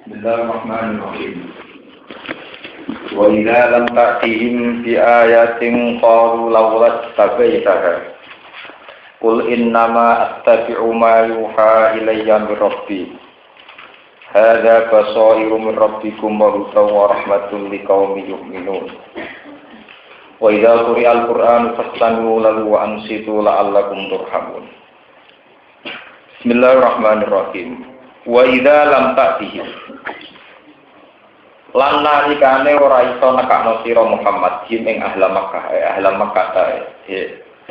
Bismillahirrahmanirrahim. Wa idza lam ta'tihim bi ayatin qalu lawla tabaitaha. Qul innama attabi'u ma yuha ilayya min rabbi. Hadza basairu min rabbikum wa hudan wa rahmatun liqaumin yu'minun. Wa idza quri'al Qur'anu fastami'u lahu wa ansitu la'allakum turhamun. Bismillahirrahmanirrahim. Wa idza lam ta'tihim lan nalikane ora iso nekakno sira Muhammad ing ahli Makkah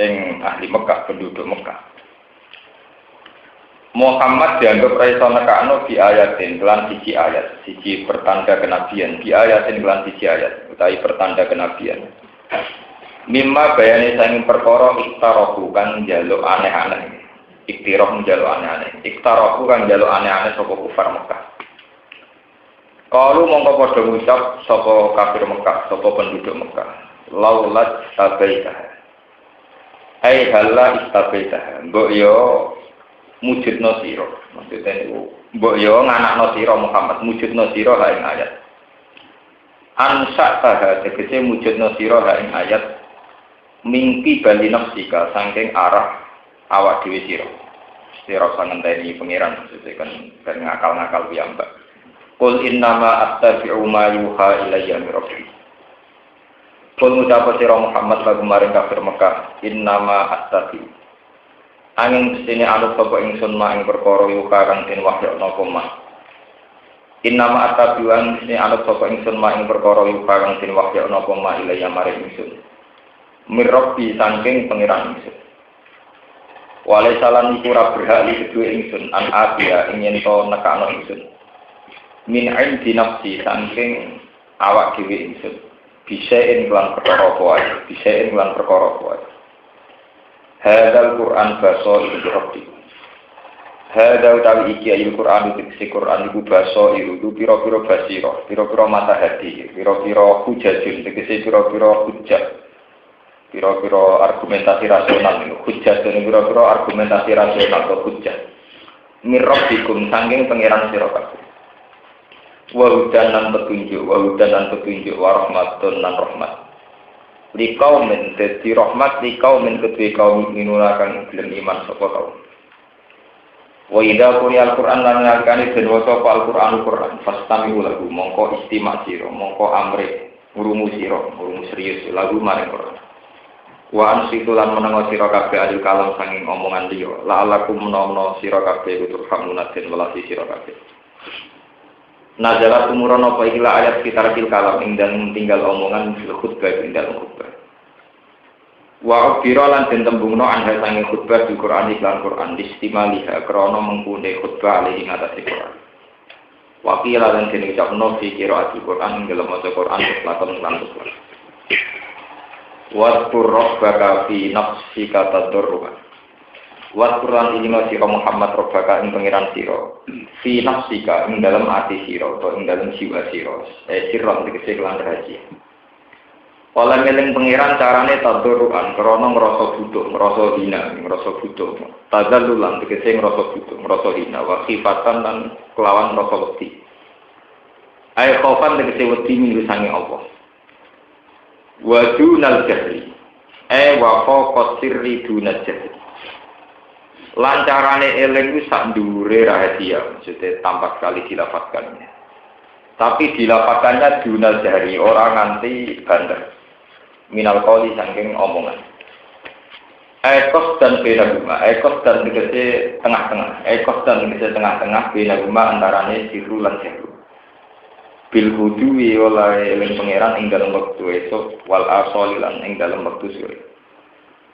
ing ahli Makkah penduduk Makkah. Muhammad dianggap ora iso nekakno bi ayatin lan siji ayat, siji pertanda kenabian, bi ayatin lan siji ayat utawi pertanda kenabian. Mimma bayane saking perkara iktarahu kan njaluk aneh-aneh. Iktirah njaluk aneh-aneh. Iktarahu kan njaluk aneh-aneh saka kufar Mekah. Kalau mongko padha ngucap saka kafir Mekah, saka penduduk Mekah, laulat tabaitah. Ai halla istabaitah. Mbok yo mujudno sira. Maksudnya niku mbok yo nganakno sira Muhammad, mujudno sira ha ing ayat. Ansa taha tegese mujudno sira ha ing ayat mingki bali nafsika saking arah awak dhewe sira. Sira ngenteni pangeran maksudnya kan ngakal-ngakal piyambak. Qul innama attabi'u ma yuha ilayya min rabbi. Qul ngucap sira Muhammad lagu maring kafir Mekah, innama attabi'u. Angin sini anut sapa ingsun ma ing perkara yuha kang den wahyana koma. Innama attabi'u angin sini anut sapa ingsun ma ing perkara yuha kang den wahyana koma ilayya maring ingsun. Min rabbi saking pangeran ingsun. Wale salan iku ora berhak li kedue ingsun an abiya ing yen to nekakno ingsun. Min indi nafsi saking awak dhewe ingsun. Bisaen lan perkara wae, bisaen lan perkara wae. Hadzal Qur'an basa iku rabbi. Hadza utawi iki ayat Qur'an iki Qur'an iku basa iku pira-pira basira, pira-pira matahati, pira-pira hujajun tegese pira-pira hujjah. Pira-pira argumentasi rasional niku hujjah dene pira-pira argumentasi rasional atau hujjah mirrabbikum saking pangeran sira kabeh wa hudan lan petunjuk wa rahmatun lan rahmat liqaumin dadi rahmat liqaumin kedue kaum minuna kang gelem iman sapa kaum wa idza quri'al Qur'an lan ngakani den waca Al-Qur'an fastami'u lahu mongko istima' sira mongko amre ngrumu serius lagu maring Qur'an. Wa ansitu lan menengo sira kabeh adil kalam sanging omongan liya la'alakum menawa sira kabeh kutur hamunatin welasi sira kabeh. Nazalat umuran apa iki ayat sekitar kalam ing dalem tinggal omongan fil khutbah ing dalem khutbah. Wa ubira lan den tembungno anha sanging khutbah di Quran iklan Quran istimaliha krana mengkune khutbah ali ing atase Quran. Wa qila lan den ucapno fi qiraat Quran ing dalem maca Quran lakon lan khutbah. Waskur rabbaka fi nafsika tadarruan. Waskur lan ilmu sira Muhammad rabbaka ing pangeran sira. Fi nafsika ing dalam ati sira atau ing dalam jiwa sira. Sira tegese lan rahasia. Ola ngeling pangeran carane tadarruan krana ngrasa butuh, ngrasa hina, ngrasa butuh. Tadallulan tegese ngrasa butuh, ngrasa hina wa khifatan lan kelawan ngrasa wedi. Ai khaufan tegese wedi minggu sange Allah. Wa dunal jahri wa faqat sirri dunal jahri lancarane eling wis sak ndure rahasia maksudnya tampak sekali dilafadzkannya tapi dilafadzkannya dunal jahri orang nganti bandar minal qauli saking omongan ekos dan benaguma ekos dan tegese tengah-tengah ekos dan tegese tengah-tengah benaguma antarane sirru lan jahru bil hudwi oleh eling pangeran ing dalam wektu esuk wal asal lan ing dalam wektu sore.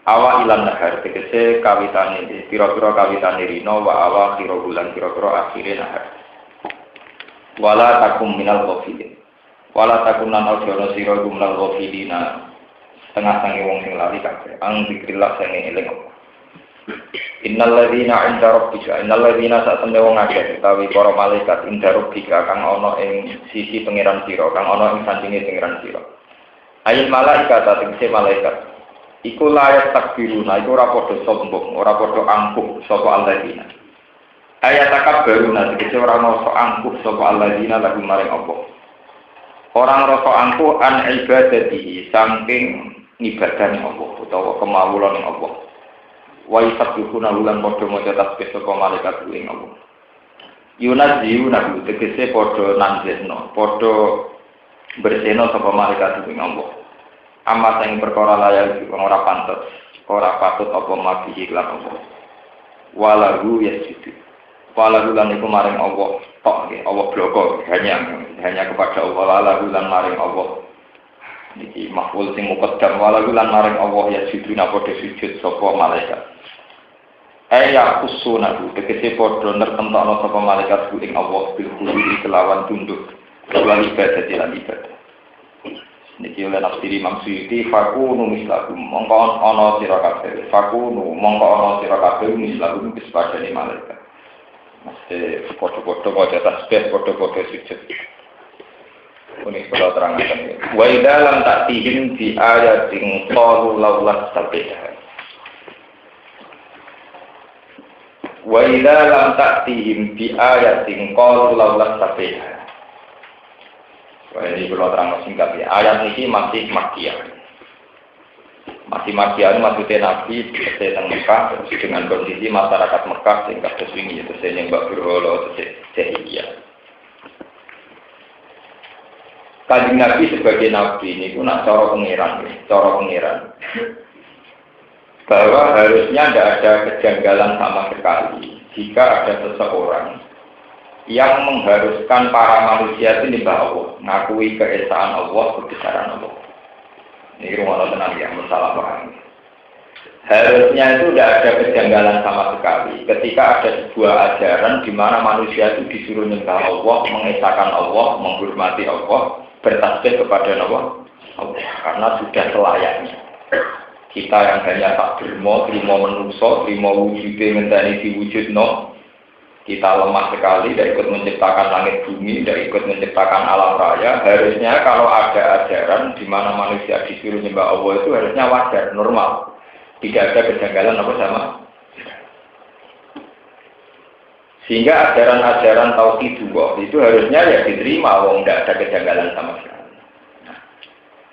Awa ilan nahar tegese kawitane pira-pira kawitane rino wa awa kira bulan pira-pira akhire nahar. Wala takum minal ghafilin. Wala takum lan ojo sira minal ghafilina. Setengah sange wong sing lali kabeh. Ang dikrilak sange eling apa. Innal ladzina 'inda rabbika innal ladzina satemene wong akeh utawi para malaikat inda rabbika kang ana ing sisi pangeran sira kang ana ing sandinge pangeran sira ayil malaikat tegese malaikat iku layak takbiruna iku ora padha sombong ora padha angkuh sapa alladzina Ayat takab baru nanti orang rasa angkuh sapa alladzina lagu maring Allah. Orang rasa angkuh an ibadatihi saking ibadahane Allah utawa kemawulan Allah. Wa yusabbihuna lan padha maca tasbih saka malaikat ing Allah. Yunazzihu nabi tegese padha nanjekno, padha bersihno sapa malaikat ing Allah. Amma sing perkara layak ora pantes, ora patut apa mabihi lan Allah. Walahu yasjudu. Walahu lan iku maring Allah tok nggih, Allah bloko hanya kepada Allah. Walahu lan maring Allah. Niki maf'ul sing muqaddam walahu lan maring Allah yasjudu padha sujud sapa malaikat. Aya kusuna tegese padha nertentokno sapa malaikat ing Allah bil khulu'i kelawan tunduk kelawan ibadah lan ibadah. Niki oleh nafsiri Imam Suyuti fakunu mislahum mongko ana sira kabeh fakunu mongko ana sira kabeh mislahum bispadane malaikat. Mesti foto-foto wajah tasbih, foto-foto sujud. Ini kalau terangkan. Wa idza lam ta'tihim bi ayatin qalu laulas sabihah. Wa idza lam ta'tihim bi ayatin qalu laulas sabihah. Wah ini kalau terang singkat ya. Ayat ini masih makiyah. Masih makiyah ini maksudnya Nabi tentang Mekah terus dengan kondisi masyarakat Mekah sehingga sesuai itu yang Mbak Berholo sehingga Kanjeng Nabi sebagai Nabi ini pun cara pengiran bahwa harusnya tidak ada kejanggalan sama sekali jika ada seseorang yang mengharuskan para manusia itu menyembah Allah, ngakui keesaan Allah, kebesaran Allah. Ini rumah tenang ya, masalah paham. Harusnya itu tidak ada kejanggalan sama sekali. Ketika ada sebuah ajaran di mana manusia itu disuruh menyembah Allah, mengesahkan Allah, menghormati Allah, bertasbih kepada Allah, karena sudah selayaknya. Kita yang hanya tak terima menungso, terima wujudnya mentari diwujudno. Kita lemah sekali, tidak ikut menciptakan langit bumi, tidak ikut menciptakan alam raya. Harusnya kalau ada ajaran di mana manusia disuruh menyembah Allah itu harusnya wajar, normal. Tidak ada kejanggalan apa sama. Sehingga ajaran-ajaran tauhid itu harusnya ya diterima, wong tidak ada kejanggalan sama sekali.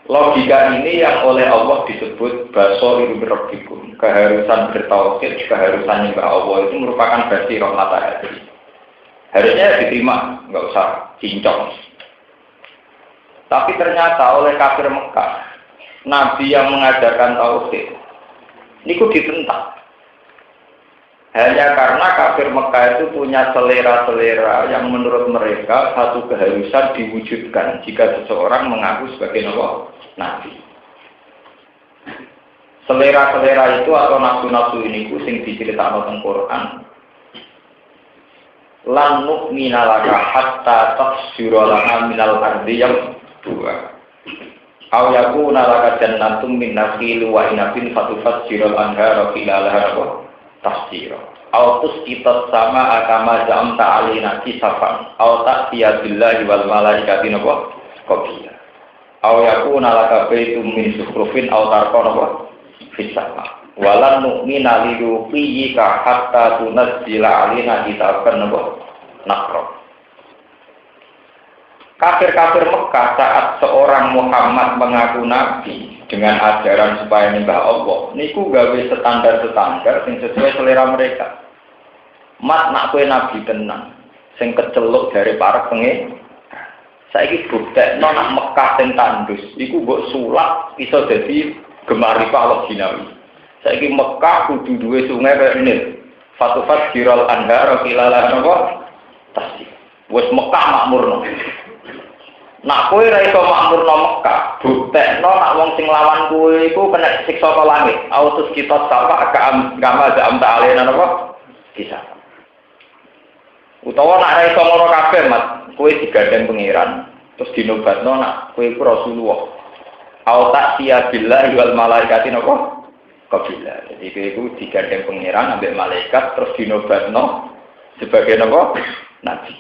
Logika ini yang oleh Allah disebut basoriru birabbikum, keharusan bertauhid, keharusan menyembah Allah itu merupakan basirah matahari. Harusnya diterima, nggak usah cincong. Tapi ternyata oleh kafir Mekah, Nabi yang mengajarkan tauhid, ini kok ditentang. Hanya karena kafir Mekah itu punya selera-selera yang menurut mereka satu keharusan diwujudkan jika seseorang mengaku sebagai Nabi. Selera-selera itu atau nafsu-nafsu ini sing diceritakan tentang Quran. Lan nu'mina laka hatta tafsira lana minal ardi yang dua. Aw yakuna laka jannatum min nakhil wa inabin fatufajjiral anhara khilalaha tafsira. Aw tusqitas sama akama jam ta'alina kisafan. Aw ta'tiya billahi wal malaikati qabila. Aw yakuna laka baitum min sukhrufin aw tarqana fisama. Walan nu'mina liruqiyika hatta tunazzila alina kitaban nakro. Kafir-kafir Mekah saat seorang Muhammad mengaku Nabi dengan ajaran supaya menyembah Allah, niku gawe standar-standar yang sesuai selera mereka. Mat nak kue Nabi tenang, sing keceluk dari para pengen. Saiki buktekno nak Mekah sing tandus, iku mbok sulap iso dadi gemari Allah jinawi. Saiki Mekah kudu duwe sungai kaya Nil. Fatufat jiral anhar khilalah napa? Tasih. Wis Mekah makmurno. Nak kowe ra iso makmurno Mekah, buktekno nak wong sing lawan kowe iku kena siksa ka langit. Autus kita sapa agama jam ta'alena napa? Kisah. Utawa nak ra iso ngono kabeh, Mat, kowe digandeng pangeran, terus dinobatno nak kowe iku Rasulullah. Au ta'tiya billahi wal malaikati napa? Qabila. Jadi kowe iku digandeng pangeran ambek malaikat terus dinobatno sebagai napa? Nabi.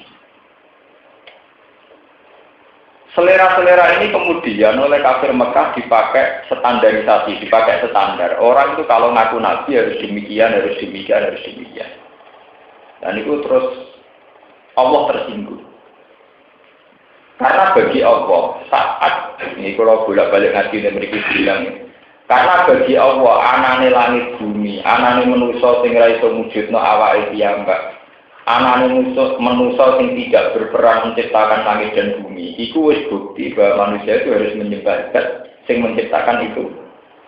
Selera-selera ini kemudian oleh kafir Mekah dipakai standarisasi, dipakai standar. Orang itu kalau ngaku Nabi harus demikian, harus demikian, harus demikian. Dan itu terus Allah tersinggung. Karena bagi Allah saat ini kalau bolak-balik ngaji dan mereka bilang, karena bagi Allah anane langit bumi, anane manusa sing ra iso mujudno awake piyambak, anane manusa sing tidak berperan menciptakan langit dan bumi, iku wis bukti bahwa manusia itu harus menyembah zat sing menciptakan itu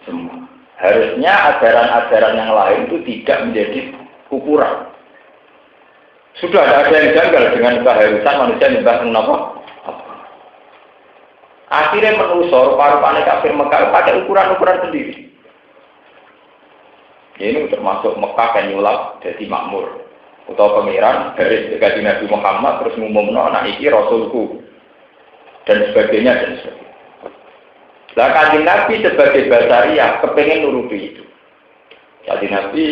semua. Harusnya ajaran-ajaran yang lain itu tidak menjadi ukuran. Sudah ada yang janggal dengan keharusan manusia menyembah apa? Akhirnya menusor paru-paru kafir Mekah pakai ukuran-ukuran sendiri. Ini termasuk Mekah yang nyulap jadi makmur. Atau pangeran dari dekati Nabi Muhammad terus ngumumno anak iki rasulku dan sebagainya dan sebagainya. Lah kanjeng Nabi sebagai basariah kepengen nuruti itu. Jadi Nabi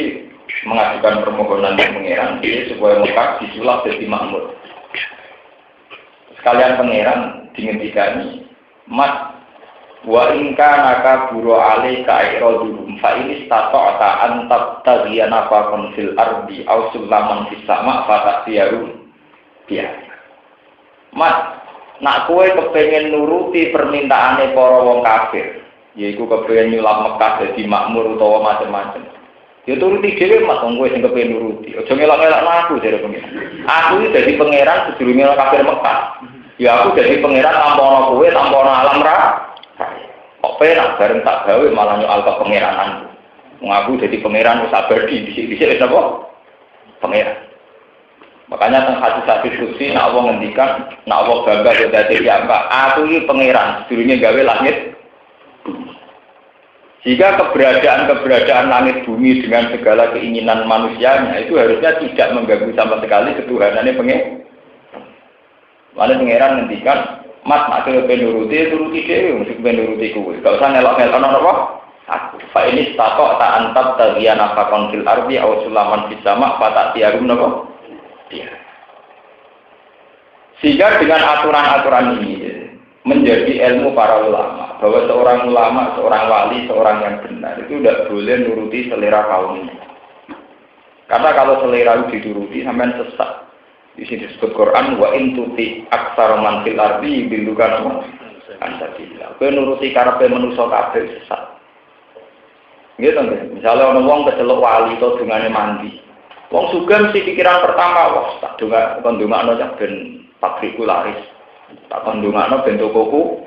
mengajukan permohonan ke pangeran supaya Mekah disulap jadi makmur. Sekalian pangeran dingendikani, Mas, wa inka naka buru ale kairodum fa ini stata'ata antab taziyana fakon fil ardi au sulaman fis sama fatak tiarum biar. Mas, nak kue kepengen nuruti permintaane para wong kafir, yaiku kepengen nyulap Mekah dadi makmur utawa macam-macam. Ya turuti dhewe Mas, wong kowe sing kepengen nuruti. Aja ngelak-ngelak aku jare pengen. Aku iki dadi pangeran sedurunge kafir Mekah. Ya aku jadi pangeran tanpa ana kowe, tanpa ana alam ra. Kok penak bareng tak gawe malah nyoal ke pangeranan. Wong aku jadi pangeran wis abadi dhisik-dhisik wis apa? Pangeran. Makanya teng hadis-hadis suci nek Allah ngendikan, nek Allah bangga dadi piyambak, aku iki pangeran, sedurunge gawe langit. Jika keberadaan langit bumi dengan segala keinginan manusianya itu harusnya tidak mengganggu sama sekali ketuhanannya pangeran. Lalu pangeran ngendikan, Mas nak nuruti dhewe, mesti nuruti kowe. Gak usah nelok-nelok apa? Aku. Fa ini statok tak antab taziyana fakon fil ardi aw sulaman fis sama fatak tiarum napa? Dia. Sehingga dengan aturan-aturan ini menjadi ilmu para ulama bahwa seorang ulama, seorang wali, seorang yang benar itu tidak boleh nuruti selera kaumnya. Karena kalau selera itu dituruti sampean sesat. Di sini disebut Quran wa in tuti aktsara man fil ardi bilukan ansabillah. Kowe nuruti karepe manusa kabeh sesat. Nggih to, misalnya ana wong kecelok wali to dungane mandi. Wong sugih mesti pikiran pertama, wah tak kon ndongakno cah ben pabrikku laris. Tak kon ndongakno ben tokoku.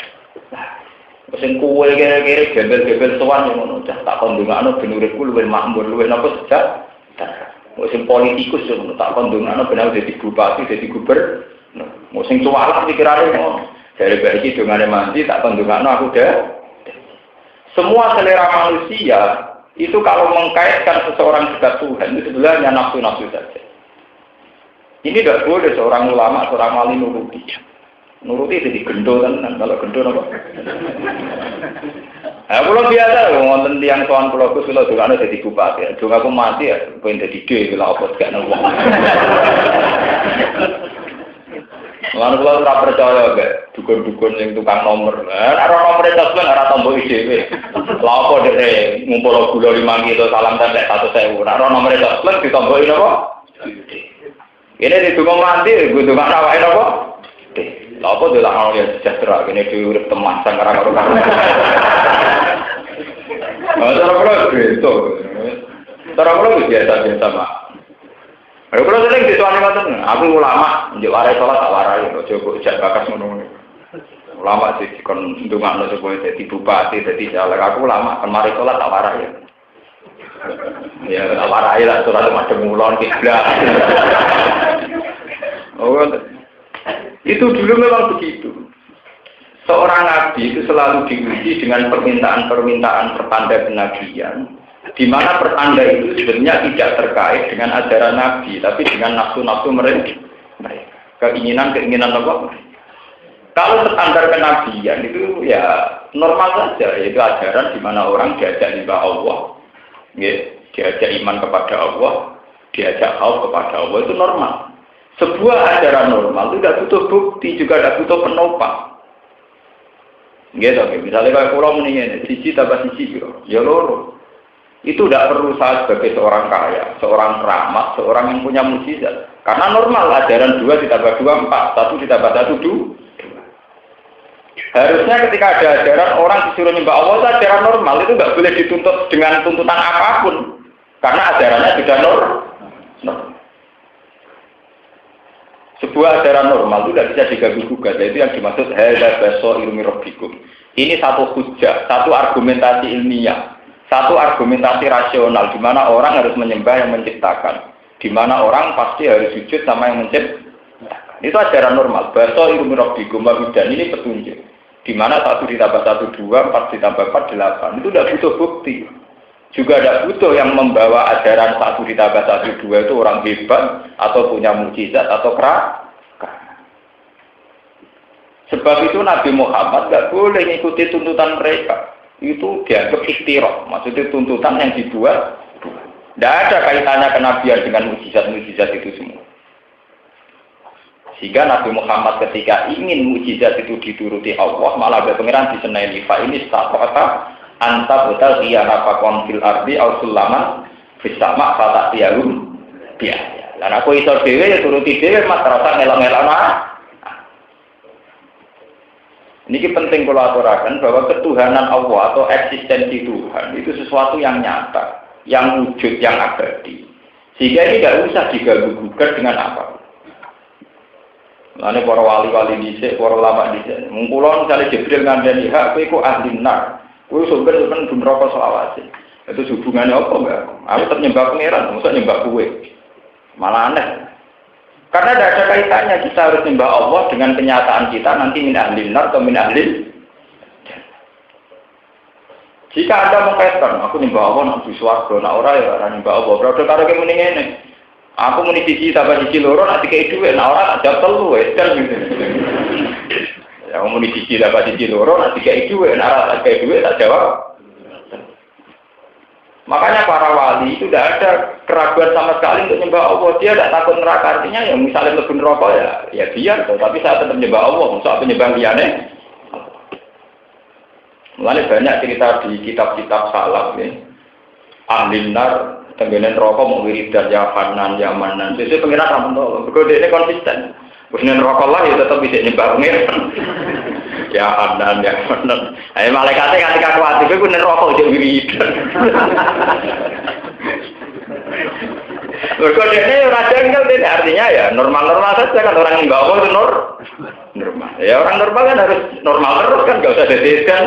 Lah, sing kowe kira-kira gembel-gembel sowan ngono, cah tak kon ndongakno ben uripku luwih makmur, luwih napa sejak. Musim politikus yang tak kondongan, benar jadi bupati, jadi gubernur. Musim cualah pikirannya ngono. Dari baik dengan mandi tak kondongan, aku dah. Semua selera manusia itu kalau mengkaitkan seseorang dekat Tuhan itu sebenarnya nafsu-nafsu saja. Ini tidak boleh seorang ulama, seorang wali nuruti. Nuruti jadi gendol kan? Kalau gendol apa? Nah, kalau biasa, ngonten tiang soal pulau Gus, kalau juga ada jadi bupati, juga aku mati ya, pengen jadi D, kalau apa gak nol. Lalu kalau tak percaya, dukun-dukun yang tukang nomor, ada nomor itu kan ada tombol IDW. Lalu dari ngumpul gula 5 kilo salam tanda 1.000, ada nomor itu kan ditombolin apa? Ini di tukang mati, gue tukang rawain apa? Lalu apa dia tak mau lihat sejahtera, ini diurut teman sekarang orang. Cara pulau itu, cara pulau biasa-biasa mak. Kalau pulau sering dituani macam, aku ulama, menjadi warai sholat tak warai, coba ijak bakas menunggu. Ulama sih kon ndonga lo supaya jadi bupati, jadi caleg. Aku ulama, kemarin sholat tak warai. Ya tak warai lah, sholat macam mulon kiblat. Oh, itu dulu memang begitu. Seorang nabi itu selalu diuji dengan permintaan-permintaan pertanda kenabian, di mana pertanda itu sebenarnya tidak terkait dengan ajaran nabi, tapi dengan nafsu-nafsu mereka. Keinginan-keinginan apa? Kalau standar kenabian itu ya normal saja, yaitu ajaran di mana orang diajak nyembah Allah, diajak iman kepada Allah, diajak khauf kepada Allah, itu normal. Sebuah ajaran normal itu tidak butuh bukti, juga tidak butuh penopang. Gitu, misalnya kalau pulau mendingan, sisi tambah sisi, ya loro. Itu tidak perlu saya sebagai seorang kaya, seorang keramat, seorang yang punya mukjizat. Karena normal ajaran 2 ditambah 2 4, 1 ditambah 1 2. Harusnya ketika ada ajaran orang disuruh nyembah Allah itu ajaran normal, itu nggak boleh dituntut dengan tuntutan apapun. Karena ajarannya sudah normal. Sebuah ajaran normal itu tidak bisa diganggu-gugat, yaitu yang dimaksud hadza basairu min rabbikum. Ini satu hujjah, satu argumentasi ilmiah. Satu argumentasi rasional di mana orang harus menyembah yang menciptakan, di mana orang pasti harus sujud sama yang menciptakan. Itu ajaran normal. Bahasa ilmu rabbikum dan ini petunjuk. Di mana 1 ditambah 1 2, 4 ditambah 4 8. Itu tidak butuh bukti. Juga tidak butuh yang membawa ajaran 1 ditambah 1 2 itu orang hebat atau punya mukjizat atau kera. Sebab itu Nabi Muhammad tidak boleh mengikuti tuntutan mereka. Itu dianggap ikhtirah, maksudnya tuntutan yang dibuat. Tidak ada kaitannya kenabian dengan mukjizat-mukjizat itu semua. Sehingga Nabi Muhammad ketika ingin mukjizat itu dituruti Allah, malah ada pengiran di senai fa ini staqata anta betal iyana faqon fil ardi aw sulaman fis sama fa ta'tiyalum biaya. Lan aku iso dhewe ya turuti dhewe mas rasa ngelak-ngelak. Ini penting kalau aturakan bahwa ketuhanan Allah atau eksistensi Tuhan itu sesuatu yang nyata, yang wujud, yang abadi. Sehingga ini tidak usah diganggu-gugat dengan apa. Lalu para wali-wali dhisik, para ulama dhisik, mengkulon misalnya Jibril ngandani hak, kowe iku ahli nar. Kowe sumber-sumber neraka selawase. Itu hubungannya apa enggak? Aku tetap nyembah pangeran, mosok nyembah kowe. Malah aneh. Karena tidak ada kaitannya kita harus nyembah Allah dengan kenyataan kita nanti min ahli nar atau min ahli. Jika Anda mengkaitkan, aku nyembah Allah nanti swarga, nak ora ya ora nyembah Allah. Berarti karo ke muni ngene. Aku muni siji tambah siji loro nanti kei dhuwit, nak ora tak jawab telu wis gitu. Ya aku muni siji tambah siji loro nanti kei dhuwit, nak ora tak kei dhuwit tak jawab. Makanya para wali itu tidak ada keraguan sama sekali untuk nyembah Allah. Dia tidak takut neraka, artinya ya misalnya lebih neraka ya biar. Tapi saya tetap nyembah Allah, maksud penyembah liane. Mulanya banyak cerita di kitab-kitab salaf nih. Ahli nar, tenggenen neraka mau wiridan ya Hanan, ya Manan. Jadi pengiran rampung. Berkode ini konsisten. Bukan neraka lah ya tetap bisa nyembah pengiran. Ya Hanan, ya Manan. Ayo malaikatnya ketika kuat itu bener rokok jadi wiridan. Berkode ini raja enggak ini artinya ya normal-normal saja kan orang yang bawa itu normal. Ya orang normal kan harus normal terus kan nggak usah dedekan.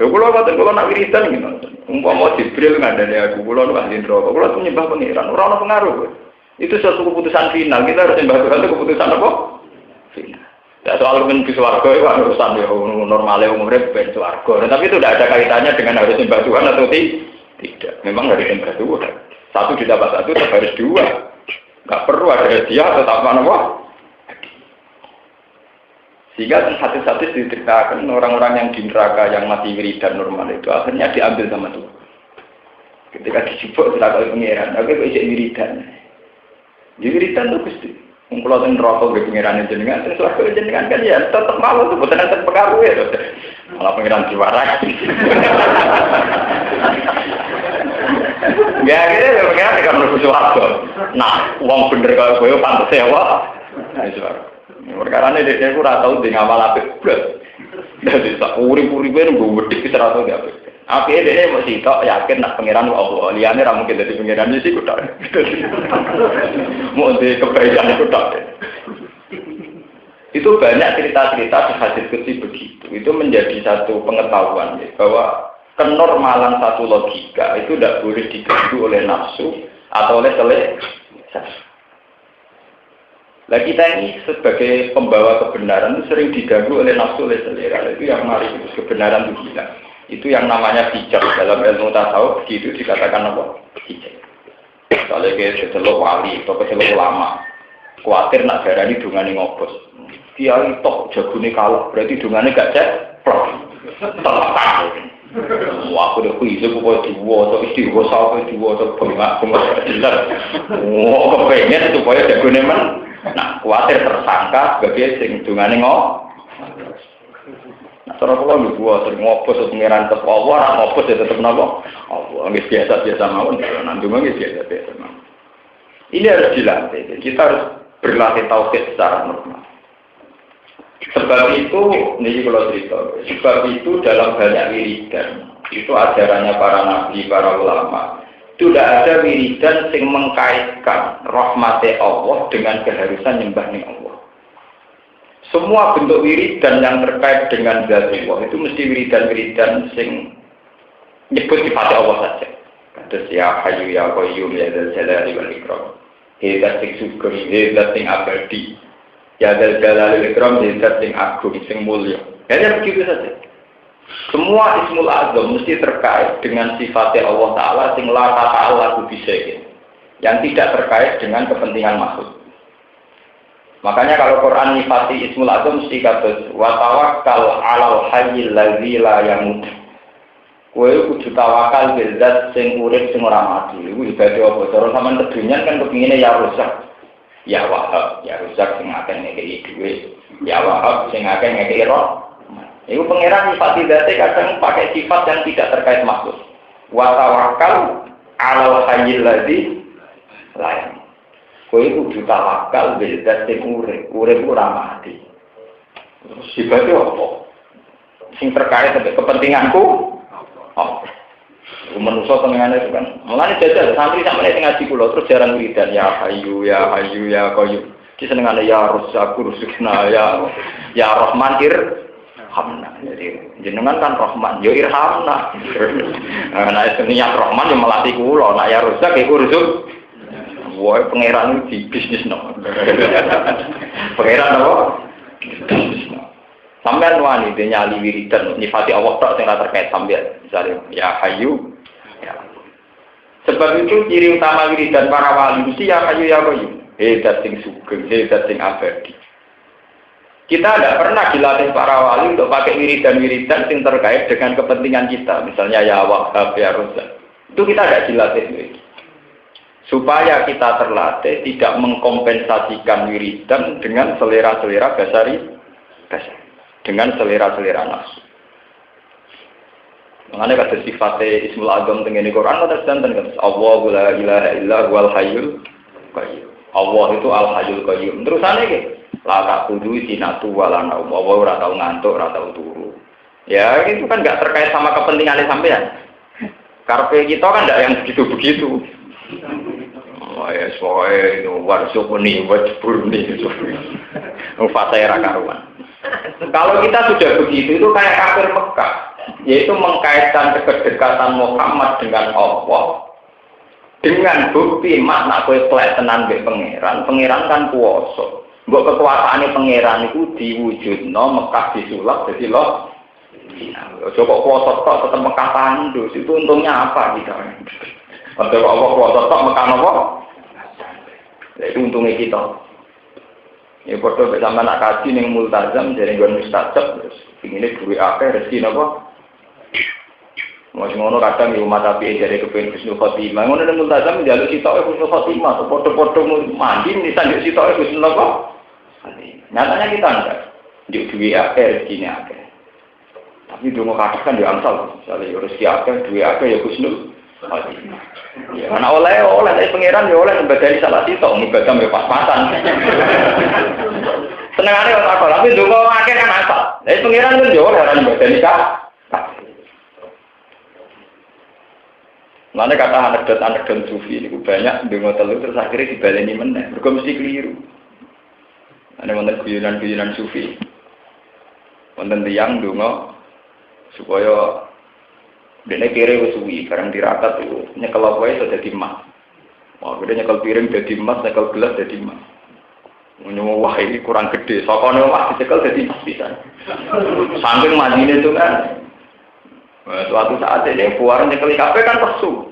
Ya kalau nak wiridan gimana? Umpama Jibril ngandani aku, kalau ahli neraka, kalau tuh nyembah pengiran, orang pengaruh. Itu suatu keputusan final. Kita harus nyembah Tuhan itu keputusan apa? Final. Ya soal menuju swarga itu urusan ya normalnya umumnya ben swarga. Tapi itu tidak ada kaitannya dengan harus nyembah Tuhan atau tidak. Memang harus nyembah Tuhan. 1 ditambah 1 tetap harus 2. Enggak perlu ada hadiah atau apa-apa. Sehingga hadis-hadis diceritakan orang-orang yang di neraka yang masih wiridan normal itu akhirnya diambil sama Tuhan. Ketika dijebak setelah kali pengiran, oke kok ijek wiridan. Di wiridan itu Gusti. Kalau yang rokok ke pengiran jenengan, terus waktu jenengan kan ya tetap malu tuh, bukan tetap pengaruh ya, malah pengiran jiwarak. Ya akhirnya pengiran tidak menurut suarga. Nah, uang bener kalau gue pantas sewa, nah suarga. Perkara ini dia kurang tahu dia ngamal apa berat. Dari sakuri-kuri gue nunggu wedik bisa tahu dia apa. Akhirnya dia masih tak yakin nak pengiran Allah. Liane ramu kita di pengiran ini sih kuda. Mau di kebaikan itu tak. Itu banyak cerita-cerita di hadis kecil begitu. Itu menjadi satu pengetahuan ya, bahwa kenormalan satu logika itu tidak boleh diganggu oleh nafsu atau oleh selera. Nah kita ini sebagai pembawa kebenaran itu sering diganggu oleh nafsu oleh selera. Itu yang mari kebenaran itu hilang. Itu yang namanya hijab dalam ilmu tasawuf itu dikatakan apa? Hijab. Kalau kita celok wali atau celok ulama, khawatir nak darani dungane ngobos. Kiai tok jagone kalok, berarti dungane gak cek. Telah. Wah, aku udah kuiso kok diwaca istighosah apa diwaca bengak jelas. Oh, kepengen supaya jagone men. Nah, khawatir tersangka sebagai sing dungane ngobos. Cara kula niku buat ngopos pengiran tetep Allah, ngopos ya tetep napa? Allah nggih biasa-biasa mawon, nandung nggih biasa-biasa mawon. Ini harus dilatih. Kita harus berlatih tauhid secara normal. Sebab itu, ini kalau cerita, sebab itu dalam banyak wiridan, itu ajarannya para nabi, para ulama, itu tidak ada wiridan yang mengkaitkan rahmat Allah dengan keharusan nyembah Allah. Semua bentuk wiridan yang terkait dengan zat Allah itu mesti wiridan-wiridan yang nyebut sifat Allah saja. Kata ya Hayyu ya Qayyum ya Dzal Jalali wal Ikram. Zat sing sugeng, zat sing abadi. Ya Dzal Jalali wal Ikram, zat sing agung, sing mulya. Hanya begitu saja. Semua Ismul Azam mesti terkait dengan sifat Allah Ta'ala sing la ta'ala bisyai'in, yang tidak terkait dengan kepentingan makhluk. Makanya kalau Quran nyifati Ismul Azam mesti kata wa tawakkal 'alal hayyil ladzi la yamut. Kowe kudu tawakal bil zat sing urip sing ora mati. Iku ibadah apa? Cara sampean kedunyan kan kepingine ya rusak. Ya Wahab, ya rusak sing akeh ngekeki dhuwit. Ya Wahab sing akeh ngekeki roh. Iku pangeran nyifati zate kadang pakai sifat yang tidak terkait makhluk. Wa tawakkal 'alal hayyil ladzi la yamut. Kowe kudu tawakal bil zat sing urip ora mati. Terus ibadah apa? Sing terkait dengan kepentinganku. Oh. Manusia tengahnya itu kan. Mulane jajal santri sampe nek ngaji kula terus jarang wiridan ya Hayyu ya Hayyu ya Qayyum. Ki senengane ya Razzaqur Rusukna ya Rahman Irhamna. Jadi jenengan kan Rahman, ya Irhamna. Nah, niat Rahman yang melatih kula, nak ya Razzaq iku Rusuk. Wah, pangeran di bisnis no. Pangeran apa? Bisnis no. Sampeyan wani de nyali wiridan nyifati Allah tok sing terkait sampeyan. Misalnya ya Hayyu ya. Sebab itu ciri utama wiridan para wali mesti ya Hayyu ya Qayyum. Zat sing sugeng, zat sing abadi. Kita tidak pernah dilatih para wali untuk pakai wiridan-wiridan yang terkait dengan kepentingan kita. Misalnya ya Wahhab ya Razzaq. Itu kita tidak dilatih. Supaya kita terlatih tidak mengkompensasikan wiridan dengan selera-selera basari. Dengan selera-selera nafsu. Mengenai kata sifatnya Ismul Azam dengan Al-Quran, kata sedantan kata Allahu la ilaha illa huwal hayyul qayyum. Allah itu al-hayyul qayyum. Terusannya gitu. La ta'khudhu sinatu wa la naum. Allah ora tau ngantuk, ora tau turu. Ya itu kan enggak terkait sama kepentingan sampean. Karpe kita kan enggak yang begitu-begitu. Oh ya soe itu warsukuni wajburni. Fase ra karuan. Kalau kita sudah begitu itu kayak kafir Mekah, yaitu mengkaitkan kedekatan Muhammad dengan Allah dengan bukti makna kowe klek tenan mbek pangeran. Pangeran kan kuwasa. Mbok kekuasaane pangeran iku diwujudno Mekah disulap dadi loh. Coba kuwasa tok tetep Mekah tandus. Itu untungnya apa kita? Padahal Allah kuwasa tok Mekah napa? Itu untungnya kita. Ya padha nek sampean nak kaji ning multazam jare nggon mustajab terus pingine duwe akeh rezeki napa? Mas ngono kadang yo mata piye jare kepen husnul khotimah. Ngono ning multazam njaluk sitoke husnul khotimah, padha-padha mandi nisan yo sitoke husnul apa? Nyatanya kita enggak. Yo duwe akeh rezekine akeh. Tapi donga kadang kan yo angsal, misale yo rezeki akeh, duwe akeh yo husnul khotimah. Ya, mana oleh dari pangeran ya oleh ngebadani salah sitok ngibadah ya pas-pasan. Senengane ora kok, tapi ndonga akeh kan asal. Dari pangeran kan yo ora ngebadani kak. Mana kata anekdot sufi niku banyak ndonga telu terus akhirnya dibaleni meneh. Mergo mesti keliru. Ana wonten guyonan-guyonan sufi. Wonten tiyang ndonga supaya dene kere wis suwi, barang tirakat itu nyekel apa iso dadi emas. Wah, gede nyekel piring dadi emas, nyekel gelas dadi emas. Wah, ini kurang gede. Sokone emas dicekel dadi emas bisa. Saking majine itu kan. Suatu saat ini buar nyekel kabeh kan pesu.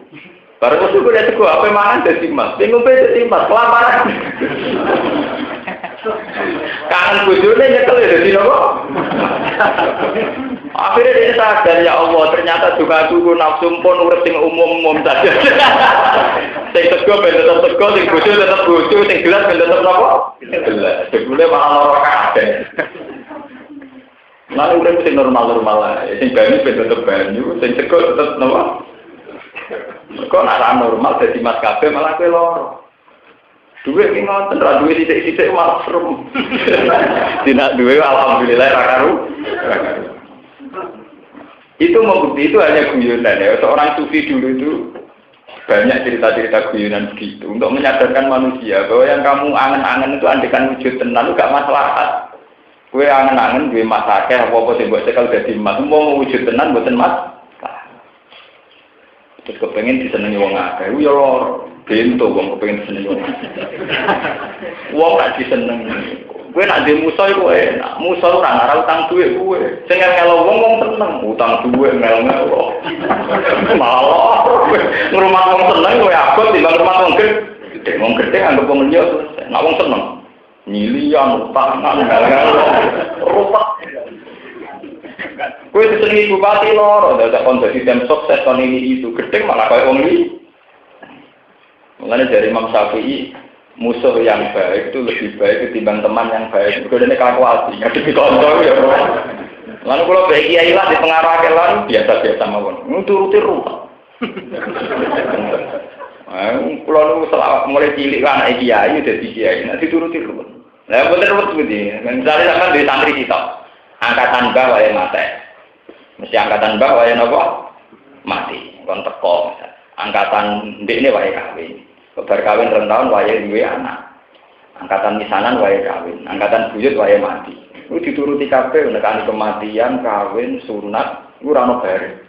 Bareng pesu kok dia apa mangan dadi emas. Bingung pe dadi emas, kelaparan. Kangen bojone nyekel dadi napa? Akhirnya dia sadar ya Allah ternyata juga aku nafsu pun urip sing umum saja. Sing tego ben tetep tego, sing bojo tetep bojo, sing gelas ben tetep napa? Gelas. Jebule malah lara kabeh. Lalu urip sing normal-normal ae. Sing banyu ben tetep banyu, sing cekok tetep napa? Kok ora normal dadi mas kabeh malah kowe lara. Duwe ki ngoten ra duwe sithik-sithik malah serem. Dina duwe alhamdulillah ra karu. Itu membukti itu hanya guyonan ya. Seorang sufi dulu itu banyak cerita-cerita guyonan begitu untuk menyadarkan manusia bahwa yang kamu angen-angen itu andekan wujud tenan itu gak masalah. Kue angen-angen duwe mas akeh apa-apa sing mbok cekel dadi mas, mau wujud tenan mboten mas. Terus kepengin disenengi wong akeh, yo loro. Bento wong kepengin disenengi wong. Wong gak disenengi. Kue nak di musa iku enak. Musa ora ngarep utang duwe kowe. Sing ngelo wong seneng, utang duwe ngel-ngelo. Malah ngrumat wong seneng kowe abot timbang ngrumat wong gedhe. Wong gedhe anggap wong liya selesai. Nak wong seneng nyilian utangan ngel-ngelo. Rupak. Kowe disenengi bupati loro, dadak kon dadi tim sukses kon ini itu gedhe malah koyo wong iki. Mulane dari Imam Syafi'i musuh yang baik itu lebih baik ketimbang teman yang baik. Mergo dene kalkulasi, ngadepi kanca ya. Lalu kalau baik kiai lah di pengarah kelan biasa-biasa mawon. Nuturuti rupa. Kalau nu mulai cilik kan anak kiai dadi kiai, nanti turuti rupa. Lah bener betul iki. Misalnya sampean di santri kita, angkatan mbah wae mate. Mesti angkatan mbah wae napa? Mati. Kon teko. Angkatan ndekne wae kawin. Bar kawin rong tahun wae duwe anak. Angkatan misanan wae kawin, angkatan buyut wae mati. Iku dituruti kabeh nekani kematian, kawin, sunat, iku ora ono bare.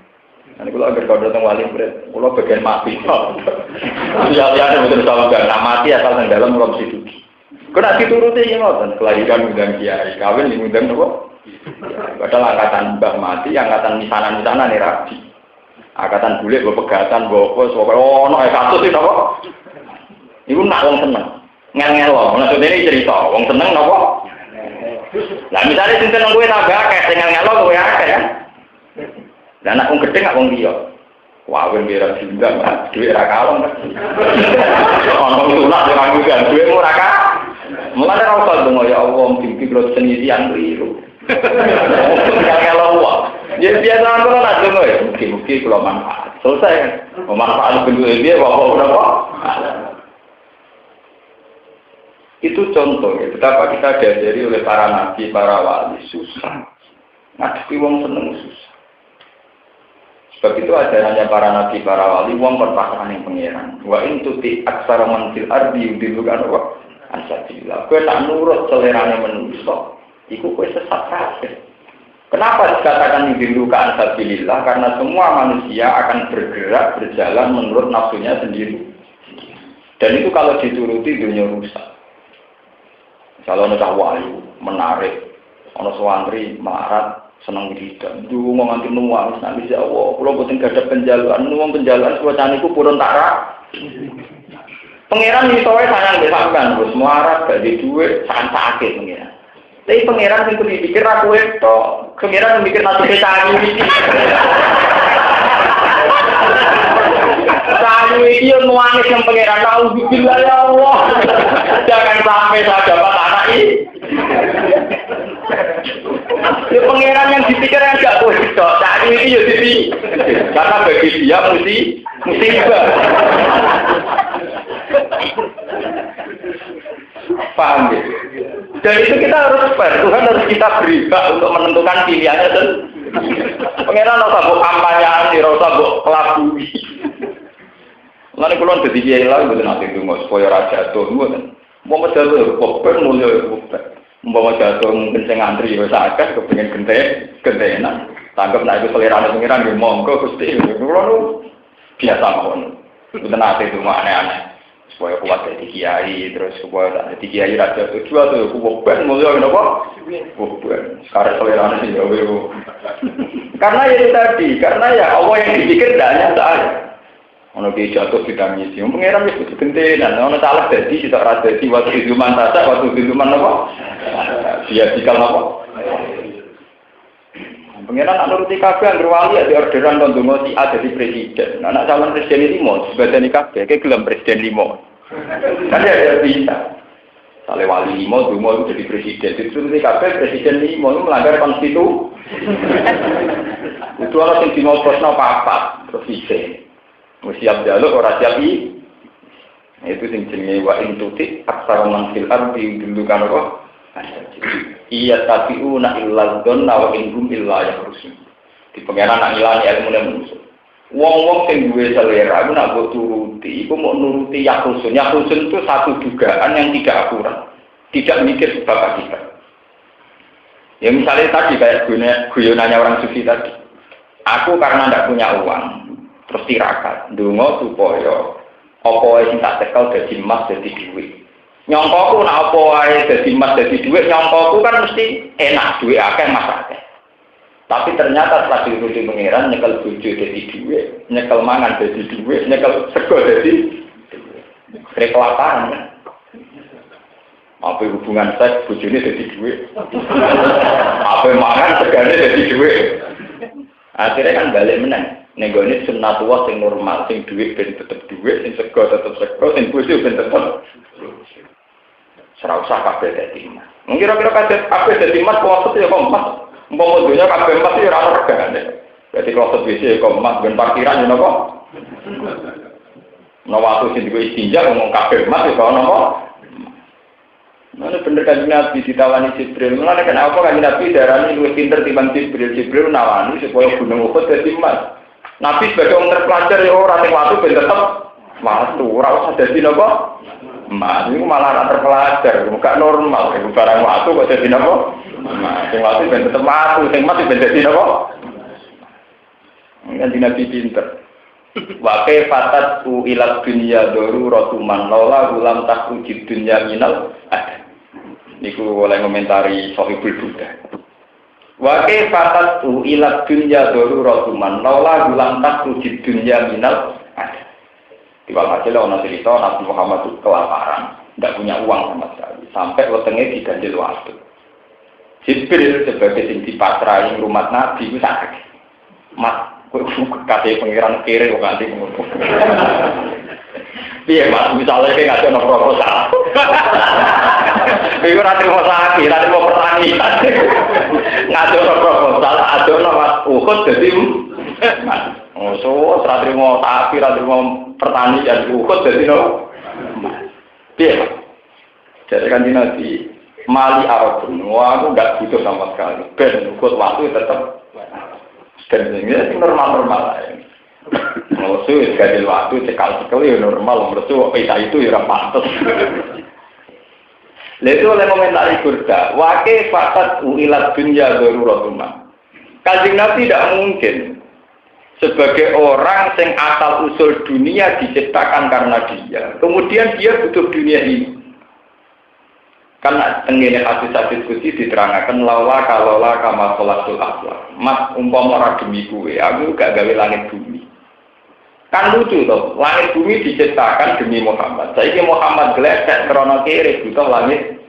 Nek kula anggere kodho teng wali murid, kula bagian mati. Ya betul sampeyan, mati asal nang dalem kula mesti dugi. Kok nek dituruti iki ngoten, kelahiran ngundang kiai, kawin ngundang napa? Padahal angkatan mbah mati, angkatan misanan-misanan rabi. Angkatan bulik mbok pegatan mbok apa, pokoke ono kasus iki napa? Iku nak wong seneng, ngel-ngel wong. Maksudnya ini cerita, wong seneng napa? Lah misalnya sinten kowe tambah akeh, sing ngel-ngel kowe akeh kan? Lah nak wong gedhe gak wong liya. Wawin bira dindang, duwe ra kalong. Ono tulak ora ngundang, duwe ora ka. Mulane ra usah donga ya Allah, mimpi kula sendirian keliru. Ngel-ngel wong. Ya biasa kula nak donga ya, mungkin kula manfaat. Selesai kan? Manfaat bentuk dia apa berapa? Itu contoh ya, betapa kita diajari oleh para nabi, para wali susah. Ngadepi wong seneng susah. Sebab itu ajarannya para nabi, para wali, wong perpasangan yang pengiran. Wa in tuti aksara man fil ardi yudilukan wa ansabilillah. Kowe tak nurut selerane manusa, iku kowe sesat kabeh. Kenapa dikatakan yudilukan ansabilillah? Karena semua manusia akan bergerak, berjalan menurut nafsunya sendiri. Dan itu kalau dituruti dunia rusak. Kalau ada wahyu menarik, ono santri marat seneng wiridan. Dulu mau nganti nuwang, nanti ya Allah, kalau buatin gada penjaluan, nuwang penjaluan suasana itu purun tara. Pangeran itu sayang besamkan, bos muarat gak di duit, sangat sakit pangeran. Tapi pangeran itu dipikir aku itu, pangeran mikir nanti kita ini. Kamu itu nuangis yang pangeran tahu billah ya Allah. Jangan sampai saya dapat anak ini. Ya pangeran yang dipikir yang gak boleh dok. Kamu itu ya jadi. Karena bagi dia musibah. Paham ya? Dan itu kita harus fair. Tuhan harus kita beri hak untuk menentukan pilihannya dan pangeran rasa buk kampanyaan, rasa buk kelabui. Lalu kalau jadi kiai lagi, betul nanti tunggu supaya raja jatuh, betul. Mau jatuh, koper mulia, koper. Mau jatuh mungkin saya ngantri, saya agak kepengen gentenan. Tanggap naik ke selera pengiran, dia monggo gusti. Kalau biasa mohon, betul nanti tunggu aneh-aneh. Supaya kuat jadi kiai, terus supaya tak jadi kiai raja jatuh tuh, koper mulia kenapa? Koper. Sekarang selera sih ya, karena ya tadi, karena ya Allah yang dipikir tidak hanya saya. Ono ki jatuh ditangisi. Pengiran wis gentenan, ono salah dadi kita ora dadi waktu iluman saja, waktu iluman apa? Dia dikal apa? Pengiran nak nuruti kabeh anggere wali ya diorderan kon donga si A dadi presiden. Nah, nak calon presiden 5 sebadane kabeh, ki gelem presiden 5. Kan ya bisa. Misalnya wali limo, dungo itu jadi presiden. Itu kabeh presiden limo itu melanggar konstitusi. Itu orang yang dimobosno apa terus isi. Siap jaluk orang siap i. Itu sing jenenge wa intuti aksara man fil ardi dulu kan apa? Iya tabiuna illa dzanna wa in hum illa yakhrusun. Di pengenan nak ilani ilmu manusia. Wong-wong sing duwe selera iku nak mbok turuti, iku mau nuruti yakhrusun. Yakhrusun itu satu dugaan yang tidak akurat. Tidak mikir sebab akibat. Ya misalnya tadi kayak guyonannya orang sufi tadi. Aku karena tidak punya uang, terus tirakat, ndonga supaya apa wae sing tak tekel dadi emas dadi dhuwit. Nyongkoku nak apa wae dadi emas dadi dhuwit, nyongkoku kan mesti enak dhuwit akeh emas akeh. Tapi ternyata setelah diurusi pengiran nyekel bojo dadi dhuwit, nyekel mangan dadi dhuwit, nyekel sego dadi kelaparan kan. Apa hubungan seks bojone dadi dhuwit. Apa mangan segane dadi dhuwit. Akhirnya kan balik menang. Nenggone sunnatullah sing normal, sing dhuwit ben tetep dhuwit, sing sego tetep sego, sing bojo ben tetep. Ora usah kabeh dadi emas. Kira-kira kabeh dadi emas kok ya kok emas. Umpama dunya kabeh emas ya ora ono regane. Dadi kloset WC kok emas ben parkiran yo napa? Nah waktu sing digo istinja ngomong kabeh emas ya ono apa? Mana bener kan Nabi ditawani Jibril. Mulane kenapa kan Nabi darani luwih pinter timbang Jibril. Jibril nawani supaya gunung Uhud dadi emas. Nabi sebagai orang terpelajar ya orang yang waktu ben tetep waktu ora usah dadi napa? Emas niku malah ora terpelajar, enggak normal. Iku barang waktu kok dadi napa? Emas. Sing waktu ben tetep waktu, sing emas ben dadi napa? Kan Nabi pinter. Wa kaifatat ila dunya daruratu man laula ulam takhujid dunya minal niku oleh komentari Sahihul Buddha. Wa kaifatat ila dunya daruratu man laula ulam takhujid dunya minal tiba hasil ana cerita Nabi Muhammad itu kelaparan, tidak punya uang sama sekali, sampai wetenge diganjil waktu. Jibril sebagai sing dipatrai rumah Nabi itu sakit. Mas kate pengiran kiri kok ganti ngono. Piye Mas, misale ki ngajak nang proposal. Iku ora trimo sakit, ora trimo pertanian. Ngajak nang proposal, adono Mas Uhud dadi Mas. Oso ora trimo sapi, ora trimo pertanian Uhud dadi no. Piye Mas? Jadi kan Nabi Mali Arabun, aku nggak butuh sama sekali. Ben Uhud waktu tetap dan ini normal-normal lah. Maksud gadil waktu cekal-cekal ya normal, menurut peta itu ya pantas. Lalu oleh komentari Burda, wake fatat uilat dunya daruratuma. Kanjeng Nabi tidak mungkin sebagai orang yang asal usul dunia diciptakan karena dia, kemudian dia butuh dunia ini. Karena tenggine hadis-hadis kudsi diterangkan lawa kalola kama sholatul aswar. Mas umpama ora demi kuwe, aku gak gawe langit bumi. Kan lucu toh, langit bumi diciptakan demi Muhammad. Saiki Muhammad gledek krana kere butuh langit.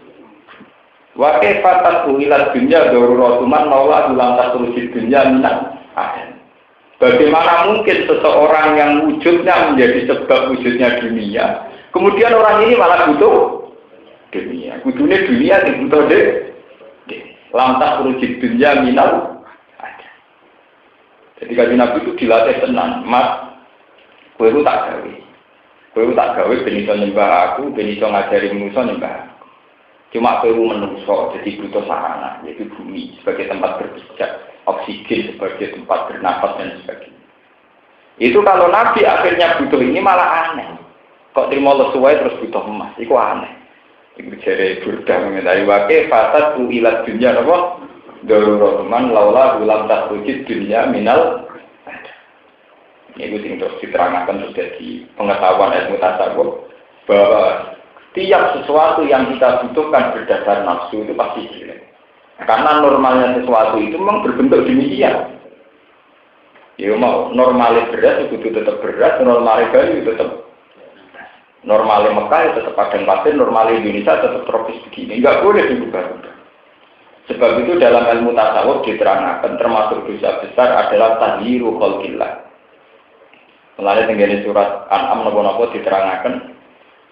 Wa kaifatat ila dunya daruratuman lawa ulang tasrujud dunya minat. Bagaimana mungkin seseorang yang wujudnya menjadi sebab wujudnya dunia, kemudian orang ini malah butuh dunia, kudune dunia dibutuh deh. Lantas urujid dunia minal ada. Jadi kalau Nabi itu dilatih tenang, Mas, kowe tak gawe, ben iso nyembah aku, ben iso ngajari manusia nyembah aku. Cuma kowe menungso, jadi butuh sarana, yaitu bumi sebagai tempat berpijak, oksigen sebagai tempat bernapas dan sebagainya. Itu kalau Nabi akhirnya butuh ini malah aneh. Kok terima lesuai terus butuh emas, itu aneh. Iku jere Burda mengenai wake fatat uilat dunya apa daruratuman laula ulam takhujid dunya minal ini sing terus diterangkan sudah di pengetahuan ilmu tasawuf bahwa tiap sesuatu yang kita butuhkan berdasar nafsu itu pasti jelek karena normalnya sesuatu itu memang berbentuk demikian ya mau normalnya beras itu tetap beras, normalnya bayu tetap normalnya Mekah ya tetap padang pasir, normalnya Indonesia tetap tropis begini. Enggak boleh diubah-ubah. Sebab itu dalam ilmu tasawuf diterangkan termasuk dosa besar adalah tahyiru khalqillah. Melalui tenggene surat An'am napa-napa diterangkan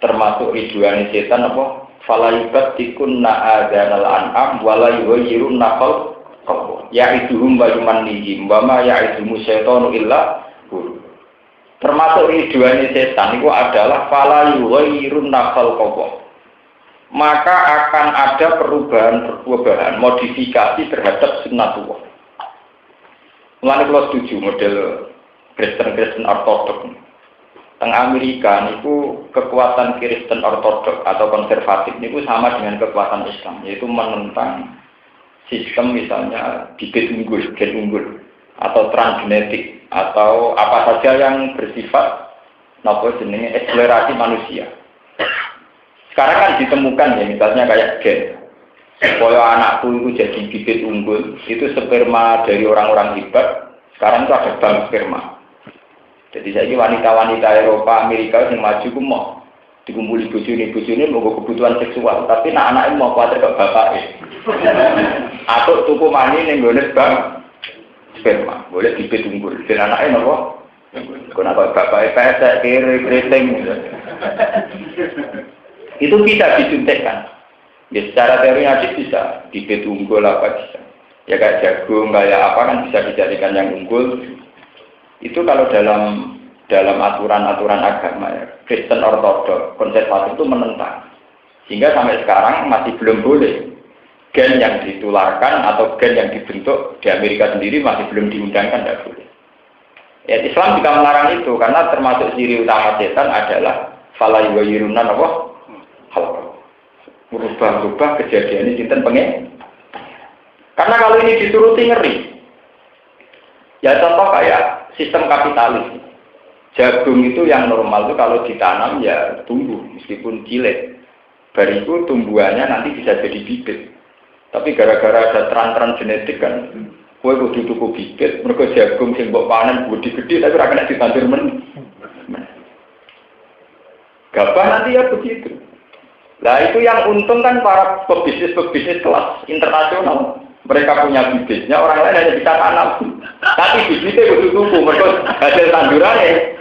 termasuk ridwane setan apa fala yubattikunna adzanal an'am wala yughayyirunna khalqallah ya'iduhum wa yumannihim wa ma ya'idumu syaitanu illa ghurur. Termasuk ridhoane setan itu adalah fala yughayyirunna khalqallah. Maka akan ada perubahan modifikasi terhadap sunnatullah. Mulane kalau setuju model Kristen ortodok. Teng Amerika niku kekuatan Kristen ortodok atau konservatif niku sama dengan kekuatan Islam, yaitu menentang sistem misalnya bibit unggul, gen unggul, atau transgenetik atau apa saja yang bersifat napa jenenge eksplorasi manusia. Sekarang kan ditemukan ya misalnya kayak gen. Supaya anakku itu jadi bibit unggul, itu sperma dari orang-orang hebat. Sekarang itu ada bank sperma. Jadi saya ini wanita-wanita Eropa, Amerika yang maju ku mau dikumpuli bojone mau kebutuhan seksual, tapi anak-anak mau kuatir ke bapaknya. Atau tuku mani ning gone bank sperma, boleh bibit unggul. Dan anaknya nopo? Kenapa bapaknya pesek kiri keriting? Itu bisa disuntikkan. Ya secara teoritis bisa, bibit unggul apa bisa. Ya kayak jagung, kayak apa kan bisa dijadikan yang unggul. Itu kalau dalam aturan-aturan agama ya, Kristen ortodok, konservatif itu menentang. Sehingga sampai sekarang masih belum boleh. Gen yang ditularkan atau gen yang dibentuk di Amerika sendiri masih belum diundangkan, tidak boleh. Ya Islam juga melarang itu, karena termasuk ciri utama setan adalah fala yughayyirunna apa? Berubah-ubah kejadian ini sinten pengen. Karena kalau ini dituruti ngeri. Ya contoh kayak sistem kapitalis. Jagung itu yang normal itu kalau ditanam ya tumbuh meskipun cilik. Bariku tumbuhannya nanti bisa jadi bibit. Tapi gara-gara ada tran genetik kan, kowe kudu tuku bibit, mergo jagung sing mbok panen gede-gede tapi ora kena ditandur men. Gabah nanti ya begitu. Nah itu yang untung kan para pebisnis kelas internasional. Mereka punya bibitnya, orang lain hanya bisa tanam. Tapi bibitnya kudu tuku, mereka hasil tandurannya.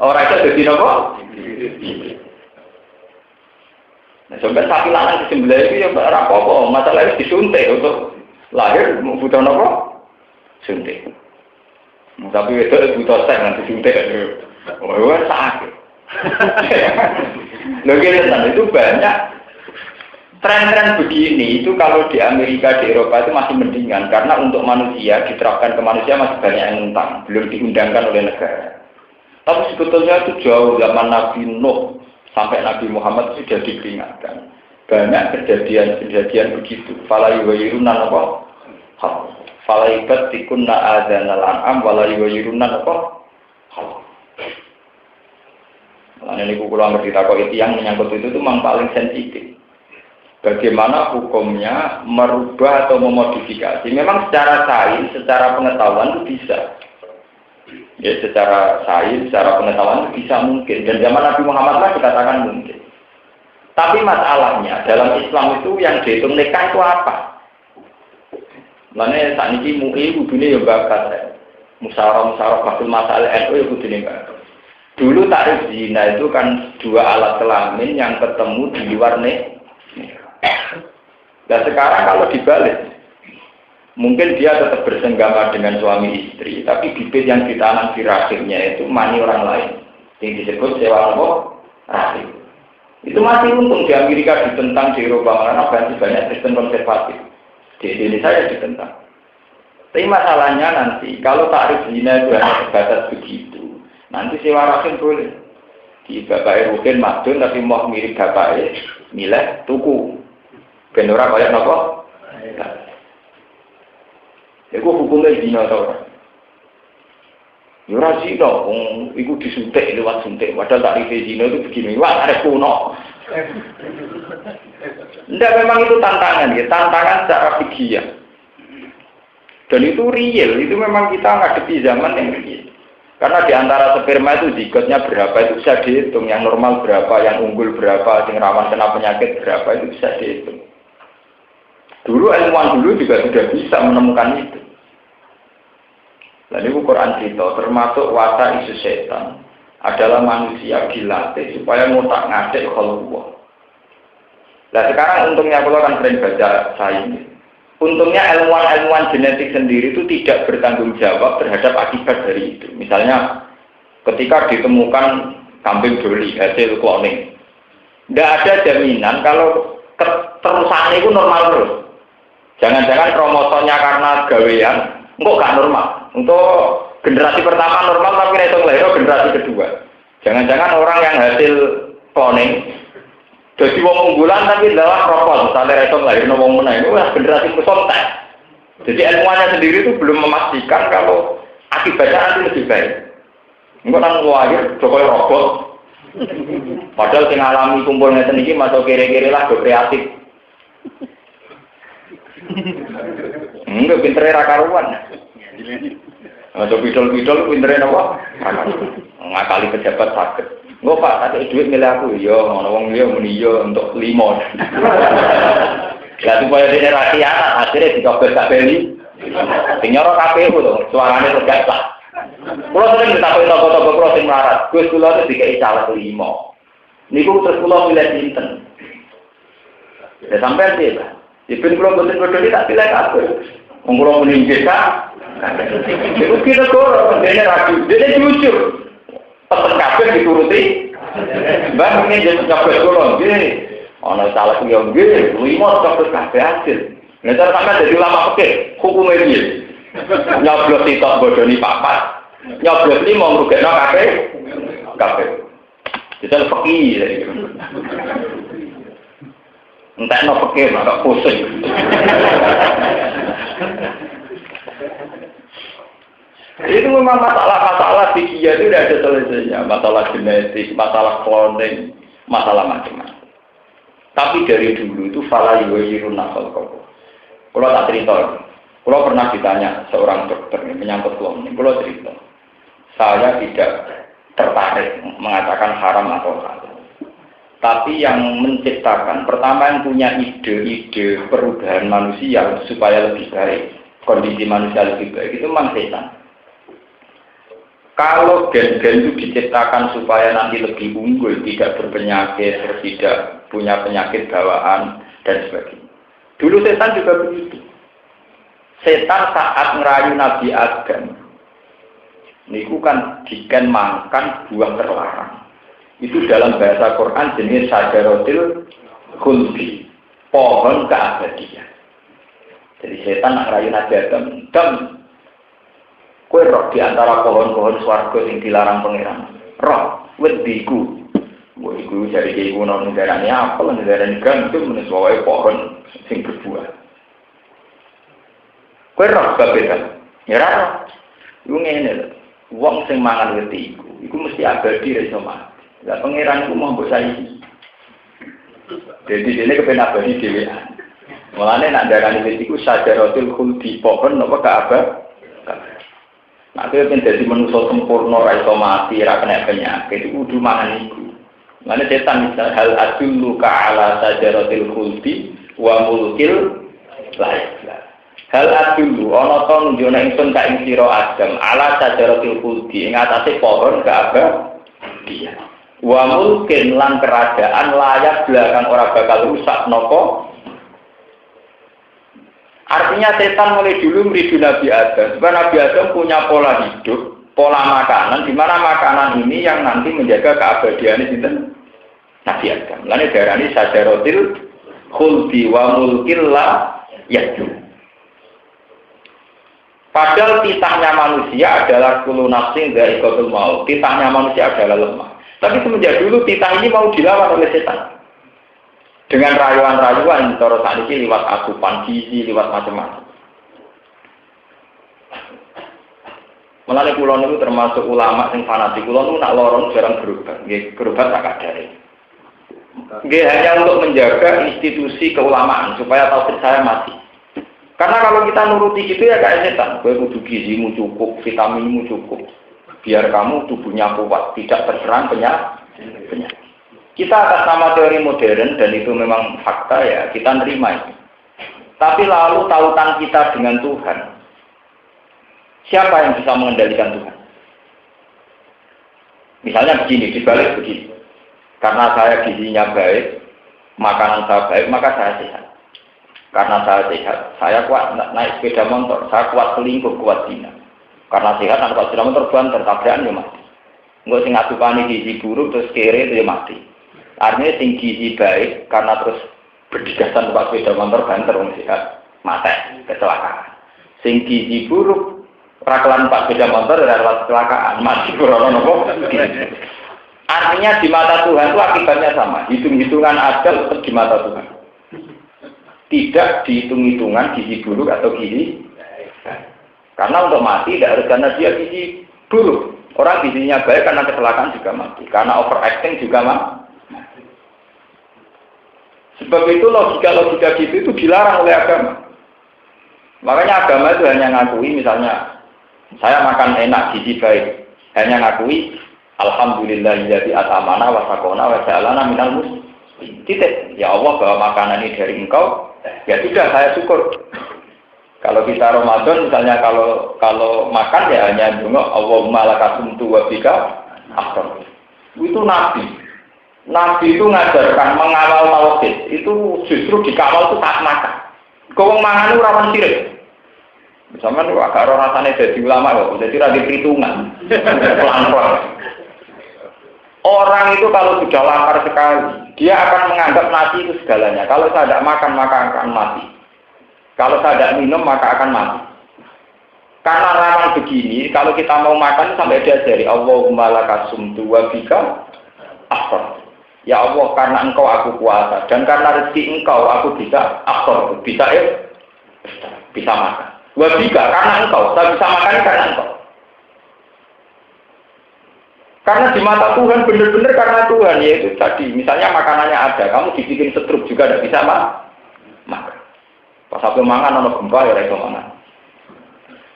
Orang itu jadi apa? Nah, sampai sapi lanang disembelih itu ya ora apa-apa, masalahnya disuntik untuk lahir butuh apa? Suntik. Tapi itu butuh seks nanti suntik. Oh, sakit. Loh itu banyak tren-tren begini itu kalau di Amerika, di Eropa itu masih mendingan karena untuk manusia diterapkan ke manusia masih banyak yang nentang, belum diundangkan oleh negara. Tapi sebetulnya itu jauh zaman Nabi Nuh sampai Nabi Muhammad sudah diperingatkan. Banyak kejadian begitu. Fala yughayyirunna apa? Fala yubattikunna adzanal an'am wala yughayyirunna apa? Karena ini kula ngerti takok itu yang menyangkut itu memang paling sensitif. Bagaimana hukumnya merubah atau memodifikasi? Memang secara sains, secara pengetahuan itu bisa. Ya, secara sains, secara pengetahuan itu bisa mungkin. Dan zaman Nabi Muhammad lah dikatakan mungkin. Tapi masalahnya dalam Islam itu yang dihitung nikah itu apa? Makanya saat ini MUI kudune ya bakat. Musyawarah batul masalah NU ya kudune bakat. Dulu tarif zina itu kan dua alat kelamin yang ketemu di luar nikah. Dan sekarang kalau dibalik, mungkin dia tetap bersenggama dengan suami istri, tapi bibit yang ditanam di rahimnya itu mani orang lain, yang disebut sewa rahim. Itu masih untung di Amerika ditentang, di Eropa karena banyak Kristen konservatif. Di Indonesia ya ditentang. Tapi masalahnya nanti kalau tarif zina itu hanya sebatas begitu, nanti sewa rahim boleh. Di bapaknya mungkin madun tapi mau mirip bapaknya, milih tuku. Ben ora kaya napa? Iku hukumnya zina to. Ya ora zina, wong iku disuntik lewat suntik. Padahal tarif zina itu begini, wah arek kuno. Ndak memang itu tantangan ya, tantangan secara fikih. Dan itu real, itu memang kita ngadepi zaman yang real. Karena di antara sperma itu zigotnya berapa itu bisa dihitung, yang normal berapa, yang unggul berapa, yang rawan kena penyakit berapa itu bisa dihitung. Dulu ilmuwan dulu juga sudah bisa menemukan itu. Lalu Quran cerita termasuk wasa isu setan adalah manusia dilatih supaya ngotak ngatik khalqullah. Nah sekarang untungnya kalau kan sering baca sains. Untungnya ilmuwan-ilmuwan genetik sendiri itu tidak bertanggung jawab terhadap akibat dari itu. Misalnya ketika ditemukan kambing doli hasil cloning, tidak ada jaminan kalau keterusannya itu normal terus. Jangan-jangan kromosomnya karena gawean, kok gak normal. Untuk generasi pertama normal tapi itu lahir generasi kedua. Jangan-jangan orang yang hasil cloning jadi wong unggulan tapi adalah kropos, misalnya itu lahir wong menang itu generasi pesontek. Jadi ilmuannya sendiri itu belum memastikan kalau akibatnya nanti lebih baik. Enggak kan lahir Jokowi robot. Padahal yang alami kumpulnya sendiri masuk kiri-kiri lah do kreatif. Enggak pinternya rakaruan. Masuk bidol-bidol pinternya apa? Ngakali pejabat sakit. Enggak Pak, ada duit milih aku, iya, orang dia muni iya untuk 5. Lah supaya dia rakyat, akhirnya dicobot tak beli. Tinggal KPU loh, suaranya tegak lah. Kalau sering ditakui toko-toko kalau sing melarat, Gus kula itu dikai caleg 5. Niku terus kula milih sinten. Ya sampai sih lah. Dipin kula boten-boten tak pilih kabeh. Wong kula muni desa. Itu kita kok dene ragu, dene jujur. Pesen kabeh dituruti. Mbak ingin jadi kabeh kula nggih. Ana salah yo nggih, 5 kabeh kabeh hasil. Nek sampeyan dadi ulama fikih, hukume piye? Nyoblos sitok bodoni papat. Nyoblos 5 ngrugekno kabeh. Kabeh. Itu fikih jadi. Entekno fikih kok pusing. Itu memang masalah-masalah fikih itu tidak ada selesainya, masalah genetik, masalah cloning, masalah macam-macam. Tapi dari dulu itu fala yughayyiru nafal kau. Kalau tak cerita, kalau pernah ditanya seorang dokter menyangkut cloning, kalau cerita, saya tidak tertarik mengatakan haram atau halal. Tapi yang menciptakan, pertama yang punya ide-ide perubahan manusia supaya lebih baik, kondisi manusia lebih baik itu memang setan. Kalau gen-gen itu diciptakan supaya nanti lebih unggul, tidak berpenyakit, tidak punya penyakit bawaan, dan sebagainya. Dulu setan juga begitu. Setan saat ngerayu Nabi Adam, niku kan diken makan buah terlarang. Itu dalam bahasa Quran jenis syajaratil khuldi, pohon keabadian. Jadi setan ngerayu Nabi Adam, dan kowe roh di antara pohon-pohon swarga yang dilarang pangeran. Roh wediku. Wah iku jare iki kuno negarane apa lan negarane gantung menes wae pohon sing berbuah. Kowe roh kabeh. Ya ra. Lu ngene lho. Wong sing mangan wedi iku mesti abadi ra iso mati. Lah pangeran iku mau mbok saiki. Jadi dene kepen abadi dhewean. Mulane nak darani wedi iku sajaratul khuldi pohon apa kaabah. Nah, itu yang jadi manusia sempurna, raiso mati, kena penyakit, itu kudu mangan itu. Mana setan misal hal adullu ka'ala sajaratil khuldi wa mulkil layak. Hal adullu, ana to nunjukna ingsun ka ing sira Adam ala sajaratil khuldi ing atase pohon keabadian. Wa mulkin lan kerajaan layak belakang ora bakal rusak napa. Artinya setan mulai dulu meridu Nabi Adam. Sebab Nabi Adam punya pola hidup, pola makanan, di mana makanan ini yang nanti menjaga keabadian itu Nabi Adam. Lalu darani sajaratil khuldi wa mulkil la yajum. Padahal titahnya manusia adalah kullu nafsin dha'iqatul maut. Titahnya manusia adalah lemah. Tapi semenjak dulu titah ini mau dilawan oleh setan. Dengan rayuan-rayuan, terus saat ini lewat asupan gizi, lewat macam-macam. Mulane kula niku termasuk ulama sing fanatik. Kula niku nak lorong jarang berobat, nggih berobat tak kadare. Nggih hanya untuk menjaga institusi keulamaan supaya tauhid saya mati. Karena kalau kita nuruti gitu ya kayak setan, kowe kudu gizimu cukup, vitaminmu cukup. Biar kamu tubuhnya kuat, tidak terserang penyakit. Kita atas nama teori modern dan itu memang fakta ya, kita nerima itu. Tapi lalu tautan kita dengan Tuhan, siapa yang bisa mengendalikan Tuhan? Misalnya begini, dibalik begini. Karena saya gizinya baik, makanan saya baik, maka saya sehat. Karena saya sehat, saya kuat naik sepeda motor, saya kuat selingkuh, kuat zina. Karena sehat, anak kuat sepeda motor banter, tabrakan ya mati. Enggak sing ngadukani gizi buruk terus kere itu ya mati. Artinya sing gizi baik karena terus berdigasan numpak sepeda motor banter wong sehat, mati, kecelakaan. Sing gizi buruk rakalan numpak sepeda motor adalah kecelakaan, mati karena nopo. Artinya di mata Tuhan itu akibatnya sama, hitung-hitungan ajal tetap di mata Tuhan. Tidak dihitung-hitungan gizi buruk atau gizi baik. Karena untuk mati tidak harus karena dia gizi buruk. Orang gizinya baik karena kecelakaan juga mati. Karena overacting juga mati. Sebab itu logika-logika gitu itu dilarang oleh agama. Makanya agama itu hanya ngakui misalnya saya makan enak, gizi baik. Hanya ngakui alhamdulillahilladzi atamana wa saqona wa ja'alana minal muslimin. Titik. Ya Allah bahwa makanan ini dari Engkau, ya sudah saya syukur. Kalau kita Ramadan misalnya kalau makan ya hanya dungo Allahumma lakasumtu wa bika aftar. Itu Nabi. Nabi itu ngajarkan mengawal tauhid. Itu justru dikawal itu saat makan. Kau mangan itu rawan sirik. Misalnya itu agak rasanya jadi ulama kok, jadi radhi perhitungan. Pelan-pelan. Orang itu kalau sudah lapar sekali, dia akan menganggap nasi itu segalanya. Kalau saya tidak makan maka akan mati. Kalau saya tidak minum maka akan mati. Karena rawan begini, kalau kita mau makan sampai diajari Allahumma lakasumtu wa bika aftar. Ya Allah, karena Engkau aku puasa dan karena rezeki Engkau aku bisa aftar, bisa makan. Wa bika karena Engkau, saya bisa makan karena Engkau. Karena di mata Tuhan benar-benar karena Tuhan, yaitu tadi misalnya makanannya ada, kamu dibikin setruk juga tidak bisa makan. Pas sampai mangan ono gempa ya iso mangan.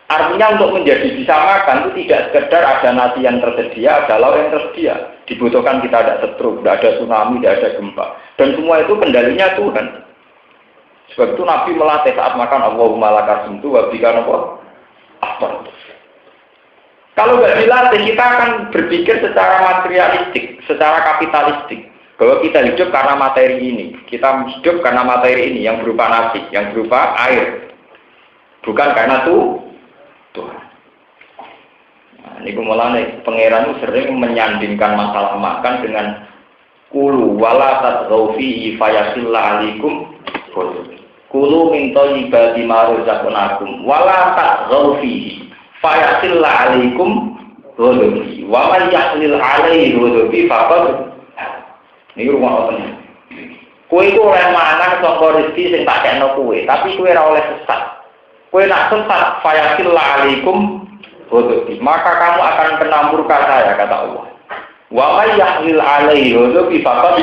Artinya untuk menjadi bisa makan itu tidak sekedar ada nasi yang tersedia, ada lauk yang tersedia. Dibutuhkan kita ada setruk, tidak ada tsunami, tidak ada gempa. Dan semua itu kendalinya Tuhan. Sebab itu Nabi melatih saat makan Allahumma lakasumtu wa bika aftar. Kalau nggak dilatih, kita akan berpikir secara materialistik, secara kapitalistik. Bahwa kita hidup karena materi ini. Kita hidup karena materi ini, yang berupa nasi, yang berupa air. Bukan karena Tuhan. Nah, ini mulane pangeran itu sering menyandingkan masalah makan dengan kulu wala tadghaw fihi fayasilla alaikum kulu min thayyibati ma razaqnakum wala tadghaw fihi fayasilla alaikum ghadabi wa man yahlil alaihi ghadabi faqad ini rumah open. Kue itu oleh mangan saka rezeki sing tak kena kue, tapi kue ora oleh sesat. Kue nak sesat fayasil alaikum ghadabi, maka kamu akan kena murka saya kata Allah. Wa may yahlil alaihi ghadabi faqad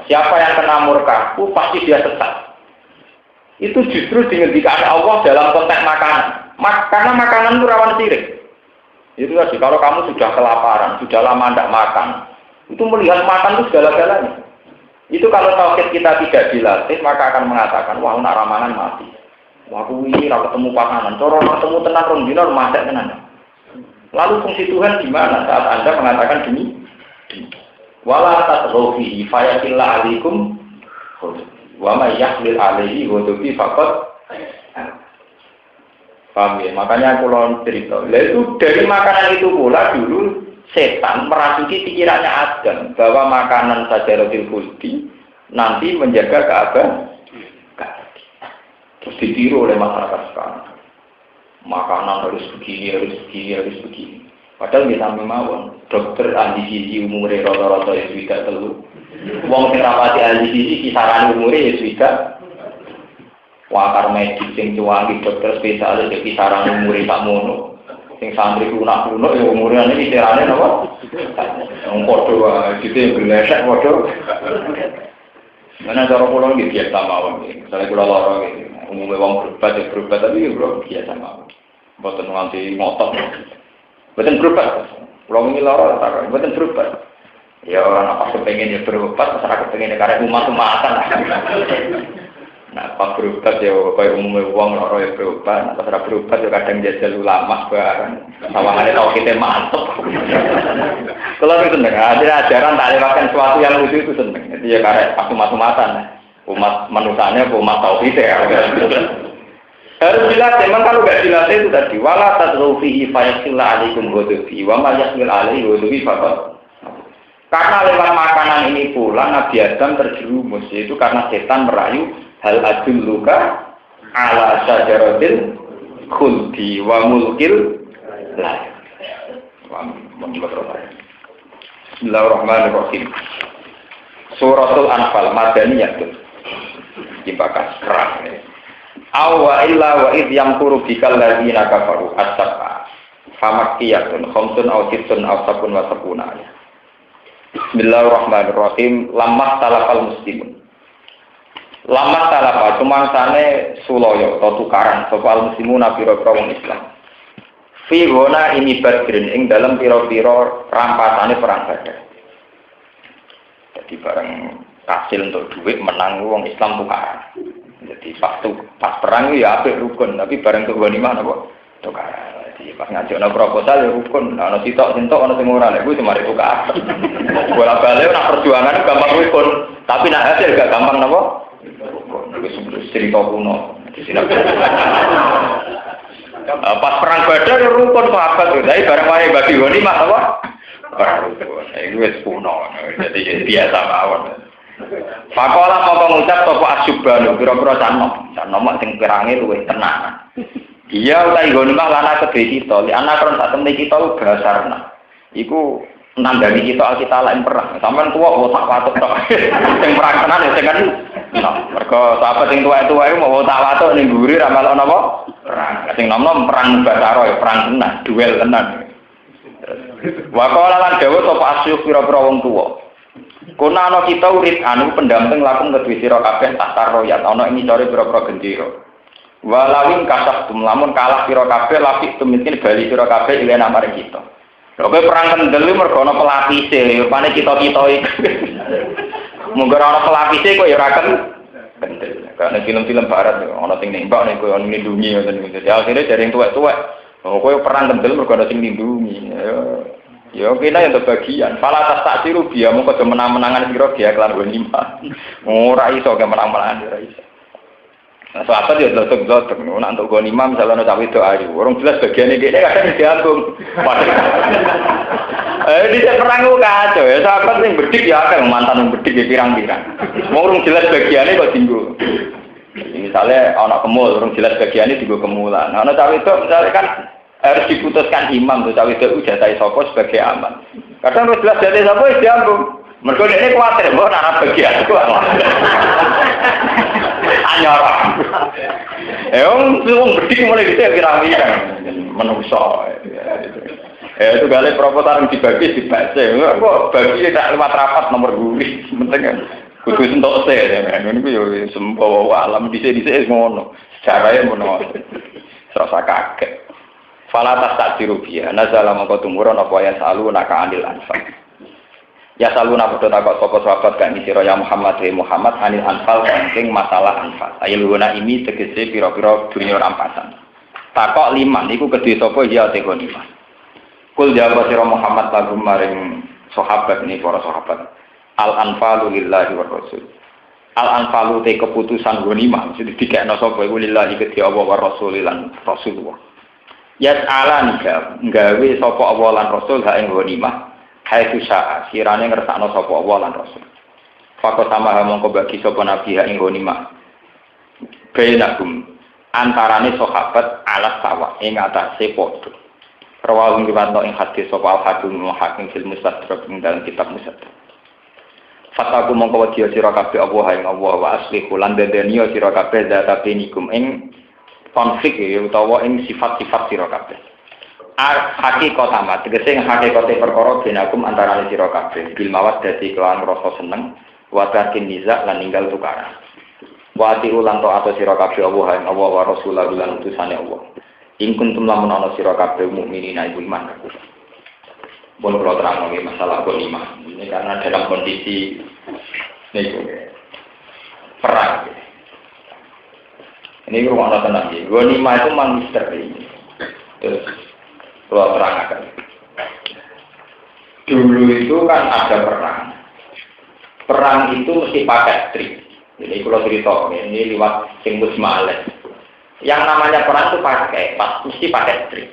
siapa yang kena murkaku pasti dia sesat. Itu justru dihentikan Allah dalam konteks makanan. Karena makanan itu rawan sirik. Itu tadi kalau kamu sudah kelaparan, sudah lama tidak makan, itu melihat makan itu segala-galanya. Itu kalau tauhid kita tidak dilatih, maka akan mengatakan, wah nak ramangan mati. Wah aku ini ketemu pasangan, coro ketemu tenang rong dino masak tenan. Lalu fungsi Tuhan di mana saat Anda mengatakan demi? Wala tadghaw fayatillah alaikum wa may yahlil alaihi ghadabi faqad. Paham ya? Makanya aku lawan cerita. Lalu dari makanan itu pula dulu setan merasuki pikirannya Adam bahwa makanan sajaratil khuldi nanti menjaga keabadian. Terus ditiru oleh masyarakat sekarang. Makanan harus begini. Padahal kita memang dokter ahli gizi umure rata-rata ya sudah telu. Wong sing rapati ahli gizi kisaran umure ya sudah. Wakar medis sing cuwangi dokter spesialis ya kisaran umure sak mono. Sing santri kuno ya umurane iki kirane napa? Wong padha wae gitu glesek padha. Mana cara kula iki biasa mawon iki. Misale kula lara iki, umume wong berobat tapi ya biasa mawon. Mboten nganti ngotot. Mboten berobat. Kula wingi lara tak mboten berobat. Ya orang apa kepengen ya berobat, masyarakat kepengen karek umat-umatan. Nah, Nah, pas berobat ya kaya umumnya wong lara ya berobat, nah, pas ora berobat ya kadang jajal ulama barang. Sawangane tau kita mantep. Kalau itu seneng, ada ajaran tak lewatkan sesuatu yang lucu itu seneng. Jadi ya karek pas umat-umatan, umat manusanya umat tauhid ya. Harus jelas, memang kalau nggak jelas itu tadi wala tadrufihi fayasillah alaikum ghadabi wa ma yasmil alaihi ghadabi faqat. Karena lewat makanan ini pula Nabi Adam terjerumus, yaitu karena setan merayu hal adulluka ala syajaratil khuldi wa mulkil la. Bismillahirrahmanirrahim. Suratul Anfal Madaniyah. Dibakas keras. Awa illa wa id yamkuru bikal ladzina kafaru as-sab'a famakkiyatun khamsun aw sittun aw sabun wa sabuna. Bismillahirrahmanirrahim. Lamah talafal muslimun. Lamah talafa cumangsane sulaya atau tukaran sapa al muslimuna pira-pira wong Islam. Fi gona ini badrin ing dalam pira-pira rampasane perang Badar. Jadi bareng hasil untuk duit menang wong Islam tukaran. Jadi pas perang ya apik rukun, tapi bareng ke ghanimah napa? Tukaran. Jadi pas ngajakno proposal ya rukun, ana sitok-sitok ana sing ora, lha kuwi semari tukaran. Bola-balik nak perjuangan gampang rukun, tapi nak hasil gak gampang napa? Rukun. Wis cerita kuno. Pas perang Badar rukun sahabat, tapi bareng wae bagi ghanimah apa? Rukun. Iku wis kuno. Jadi biasa mawon. Pakola moko ngucap sapa asyubanu pira-pira canom sing pirange luwih tenan. Iya utahe ghanimah lana kedhe kita, li ana kron sak temne kita basarna. Iku nandani kita kita lain perang. Sampeyan tuwa kok tak watuk tok. Sing perang tenan ya sing kan. Nah, mergo sahabat sing tuwa-tuwa iku mau tak watuk ning mburi ra melok napa? Perang. Sing nom-nom perang basaro ya perang tenan, duel tenan. Wakola lan dawuh sapa asyub pira-pira wong tuwa. Kuna ana kita urit anu pendamping lakum kedue sira kabeh tahta royat ana ing ngisore pira-pira gendera. Walawin kasabtum lamun kalah sira kabeh lapik tumitin bali sira kabeh ile namare kita. Lha kowe perang kendel mergo ana pelapise, rupane kita-kita iki. Munggo ana pelapise kok ya ora kendel. Karena film-film barat ana sing nembak nek kowe nglindungi ngoten iki. Ya akhire dari tuwek-tuwek. Oh kowe perang kendel mergo ana sing nglindungi. Ya kena yang terbagian. Fala tak siru dia mongko aja menang-menangan sira dia kelan ghanimah. Ora iso ke menang-menangan ora iso. Nah, sahabat ya dotok-dotok nek untuk ghanimah misalnya ana cawe do ayu. Orang jelas bagiane dhekne kadang diambung. Di perang ku kacau ya. Sahabat sing bedik ya akeh mantan bedik ya pirang-pirang. Wong urung jelas bagiane kok dinggo. Misalnya ana kemul, urung jelas bagiane dinggo kemulan. Ana cawe do misalnya kan harus diputuskan imam tuh cawe itu jatah sapa sebagai aman. Kadang harus jelas jatah sapa wis diambung. Mergo ini kuwatir mbok ana bagian ku. Anyar. Wong bedik mulai dhisik pirang-pirang menungso. Itu kali proposal yang dibagi dibaca. Kok bagi tak lewat rapat nomor guri. Penting kan kudu sentok se ya. Ini ku yo sembawa alam dhisik-dhisik ngono. Sejarahnya ngono. Serasa kaget. Fala tastajiru biya nazala mongko tumurun apa ya salu naka anil anfal. Ya salu napa takok sapa sahabat kan sira ya Muhammad Muhammad anil anfal saking masalah anfal. Ayil guna ini tegese pira-pira dunya rampasan. Takok 5 niku kedhe sapa ya te ghanimah. Kul jawab sira Muhammad lagu maring sahabat ini para sahabat. Al anfalu lillahi war rasul. Al anfalu te keputusan ghanimah mesti dikekno sapa iku lillahi kedhe Allah war rasul lan Rasulullah. Yas'alan gawe sapa Allah lan Rasul ha ing ghanimah haitsu syaa sirane ngersakno sapa Allah lan Rasul. Faqat sama mongko bagi sapa nabi ha ing ghanimah. Bainakum antarane sahabat alat sawa ing atase padha. Rawahu riwayat ing hadis sapa al-Hakim Hakim fil Mustadrak ing dalam kitab Mustadrak. Fataku mongko wedi sira kabeh Allah ing Allah wa aslihu lan dadeni sira kabeh databenikum ing konflik ya utawa ing sifat-sifat sira kabeh. Hakikat amat tegese hakikate perkara benakum antarané sira kabeh bil mawaddati kelawan rasa seneng wa tarkin niza lan ninggal tukaran. Wa ati ulang to ato sira kabeh Allah ing Allah wa Rasulullah lan utusane Allah. Ing kuntum lamun ana sira kabeh mukminina iku iman kabeh. Bon kula terang masalah ghanimah. Ini karena dalam kondisi niku perang. Ini rumah tenang ya. Ghanimah itu memang misteri. Terus kalau terangkan. Dulu itu kan ada perang. Perang itu mesti pakai trik. Jadi kalau cerita ini lewat sing musmaleh. Yang namanya perang itu mesti pakai trik.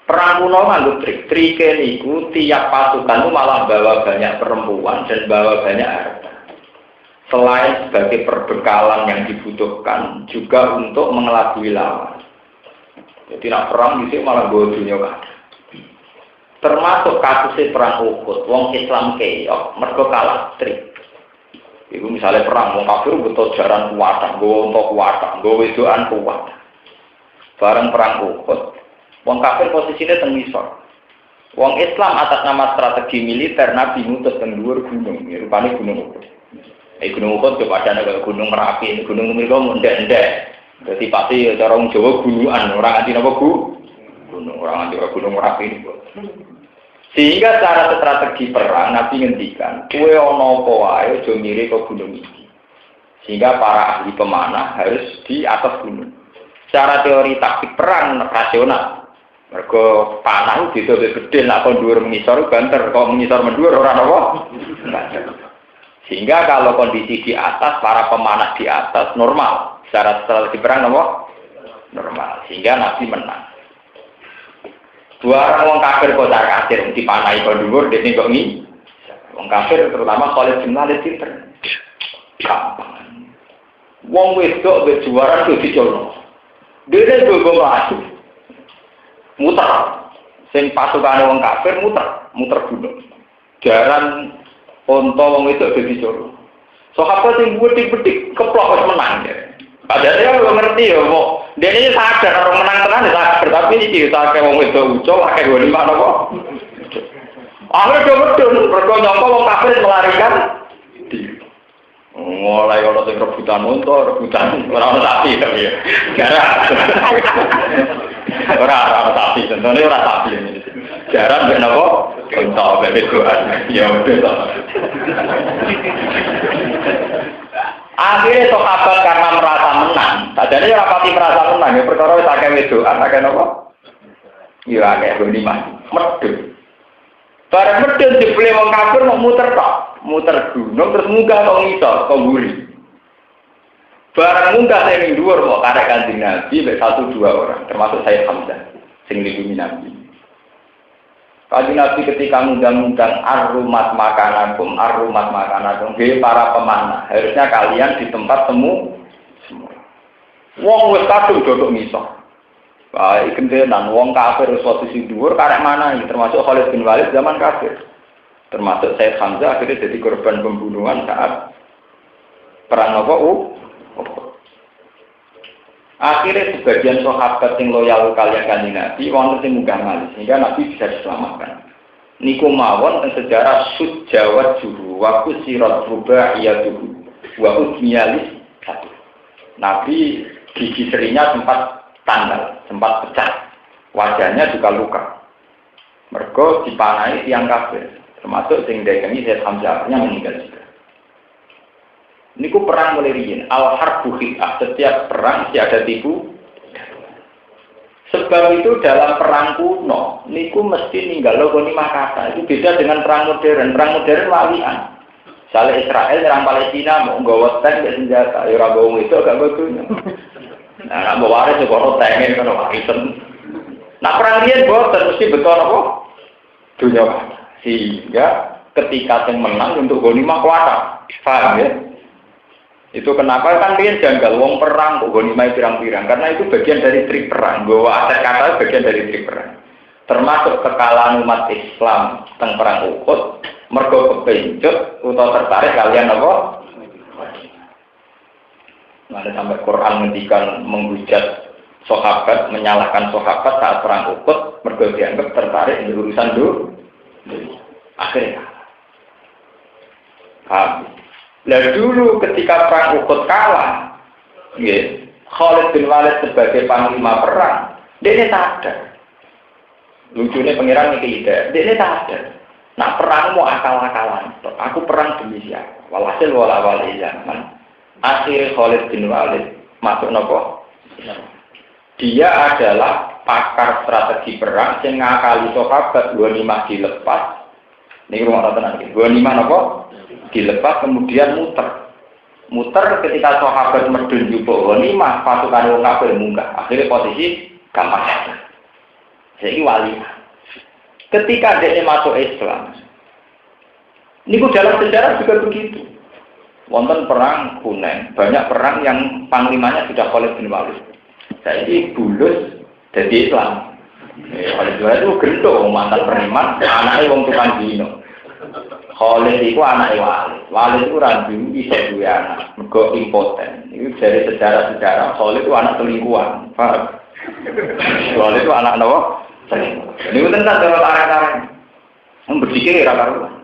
Perang kuno nganggo trik. Triknya itu tiap pasukan itu malah bawa banyak perempuan dan bawa banyak harta. Selain sebagai perbekalan yang dibutuhkan, juga untuk mengelabui lawan. Jadi nak perang itu malah bawa dunia kan. Termasuk kasusnya perang Uhud, wong Islam keok, mereka kalah trik. Itu misalnya perang, wong kafir betul jaran kuat, gue untuk kuat, gue wedoan kuat. Bareng perang Uhud, wong kafir posisinya tengisor. Wong Islam atas nama strategi militer, Nabi ngutus teng dhuwur gunung, rupanya gunung Uhud. Gunung Uhud kepada negara Gunung Merapi, gunung mereka mendek-ndek. Jadi pasti cara orang Jawa gunungan, orang anti apa gunung, orang anti Gunung Merapi ini. Sehingga secara strategi perang Nabi ngendikan, kue ono apa wae aja ngire ke gunung iki. Sehingga para ahli pemanah harus di atas gunung. Secara teori taktik perang rasional. Mergo panah itu gede nek kon dhuwur mengisor banter, kok mengisor mendhuwur ora apa. Sehingga kalau kondisi di atas, para pemanah di atas normal. Secara strategi perang apa? Normal. Sehingga Nabi menang. Dua orang wong kafir kok tak kafir dipanahi kok dhuwur dene kok ngi. Wong kafir terutama Khalid bin Walid pinter. Gampang. Wong wedok wis juara kudu dicolong. Dene go maju. Muter. Sing pasukane wong kafir muter gunung. Jaran onto wong wedok dadi coro. Sahabat sing butik-butik keplok wis menang ya. Padahal dia belum ngerti ya, mau dia ini sadar orang menang tenan ya, tapi ini kita kayak wong wedok ucul, kayak gue lima nopo. Akhirnya dia berdun, berkonyong wong kafir melarikan diri. Mulai kalau sing rebutan unta, rebutan orang sapi tapi ya. Orang sapi, tentunya orang sapi ini. Jarang ben apa? Unta ben bedoan. Ya betul. Akhirnya sahabat karena merasa menang. Tadinya rapati merasa menang, ya perkara wis akeh wedokan, akeh napa? Ya akeh lima. Medhun. Bareng medhun dibeli wong kafir mau muter tok, muter gunung terus munggah kok ngisor, kok mburi. Bareng munggah sing dhuwur kok karek Kanjeng Nabi mek 1-2 orang, termasuk saya Hamzah sing nglindungi Nabi. Kanjeng Nabi ketika ngundang-undang arrumat makanakum, nggih para pemanah, harusnya kalian di tempat temu semua. Wong wis kadung dodok ngisor. Baik kentenan wong kafir posisi dhuwur karek mana iki termasuk Khalid bin Walid zaman kafir. Termasuk Said Hamzah akhirnya jadi korban pembunuhan saat perang Uhud. Akhirnya sebagian sahabat yang loyal kalian Kanjeng Nabi wonten sing munggah malih sehingga Nabi bisa diselamatkan. Niku mawon sejarah sujawat juru wa kusirat rubaiyatuhu wa udmiyalis satu. Nabi gigi serinya sempat tanggal, sempat pecah. Wajahnya juga luka. Mergo dipanahi tiang kafir, termasuk sing dagangi Said Hamzah meninggal juga. Niku perang mulai riyin, al-harbu khid'ah, setiap perang mesti ada tipu. Sebab itu dalam perang kuno, niku mesti ninggalo ghanimah kata. Itu beda dengan perang modern. Perang modern walian. Misalnya Israel nyerang Palestina mau nggawa tank dan senjata, ya ora nggawa itu agak bagus. Nah, nak bawa waris kok tank kan warisan. Nah, perang riyin boten mesti betul apa? Dunia kata. Sehingga ketika yang menang untuk ghanimah kuasa. Paham ya? Itu kenapa kan dia janggal wong perang kok ghanimah pirang-pirang karena itu bagian dari trik perang. Bahwa aset kata bagian dari trik perang. Termasuk kekalahan umat Islam teng perang Uhud mergo kepencut utawa tertarik kalian apa? Ada sampai Quran ngendikan menghujat sahabat, menyalahkan sahabat saat perang Uhud mergo dianggap tertarik di urusan dulu. Akhirnya habis. Nah dulu ketika perang Uhud kalah, ya, Khalid bin Walid sebagai panglima perang, dia sadar. Lucunya pangeran ini tidak, dia sadar. Nah perang mau akal-akalan, aku perang demi siapa? Walhasil wala-wali zaman. Akhirnya Khalid bin Walid masuk nopo. Dia adalah pakar strategi perang yang ngakali sahabat ghanimah dilepas. Ini rumah tenan iki. Ghanimah nopo? Dilepas kemudian muter ketika sahabat medun njupuk ghanimah pasukan wong kafir munggah. Akhirnya posisi gampang. Jadi wali. Ketika dia masuk Islam, ini dalam sejarah juga begitu. Wonten perang Hunain, banyak perang yang panglimanya sudah Khalid bin Walid. Jadi bulus jadi Islam. Khalid bin Walid itu gendong mantan preman, anaknya wong tukang dino. Khalid itu anaknya Walid. Walid itu randu iso duwe anak, mergo impoten. Itu dari sejarah-sejarah Khalid itu anak selingkuhan. Paham? Walid itu anak apa? Selingkuhan. Ini tentang tarik-tarik. Berpikir ya karuan.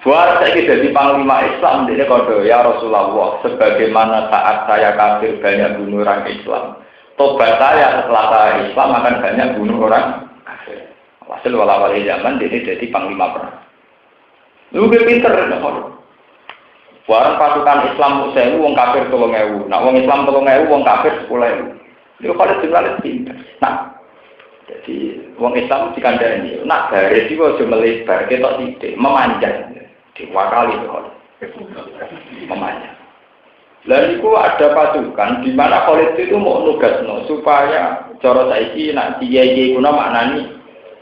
Buat saya jadi panglima Islam, ini kode ya Rasulullah. Sebagaimana saat saya kafir banyak bunuh orang Islam, tobat saya setelah saya Islam akan banyak bunuh orang kafir. Hasil wala-wali zaman ini jadi panglima perang. Lu pinter, Buat pasukan Islam 1000, wong kafir 3000. Nah, wong Islam 3000, wong kafir 10.000. Itu kalau jumlahnya pinter. Nah, jadi wong Islam dikandani. Nak garis itu aja melebar, ketok titik, memanjang. Diwakali itu Khalid memanjang. Lalu itu ada pasukan di mana Khalid itu mau nugasno supaya cara saiki nak kiai kuna maknani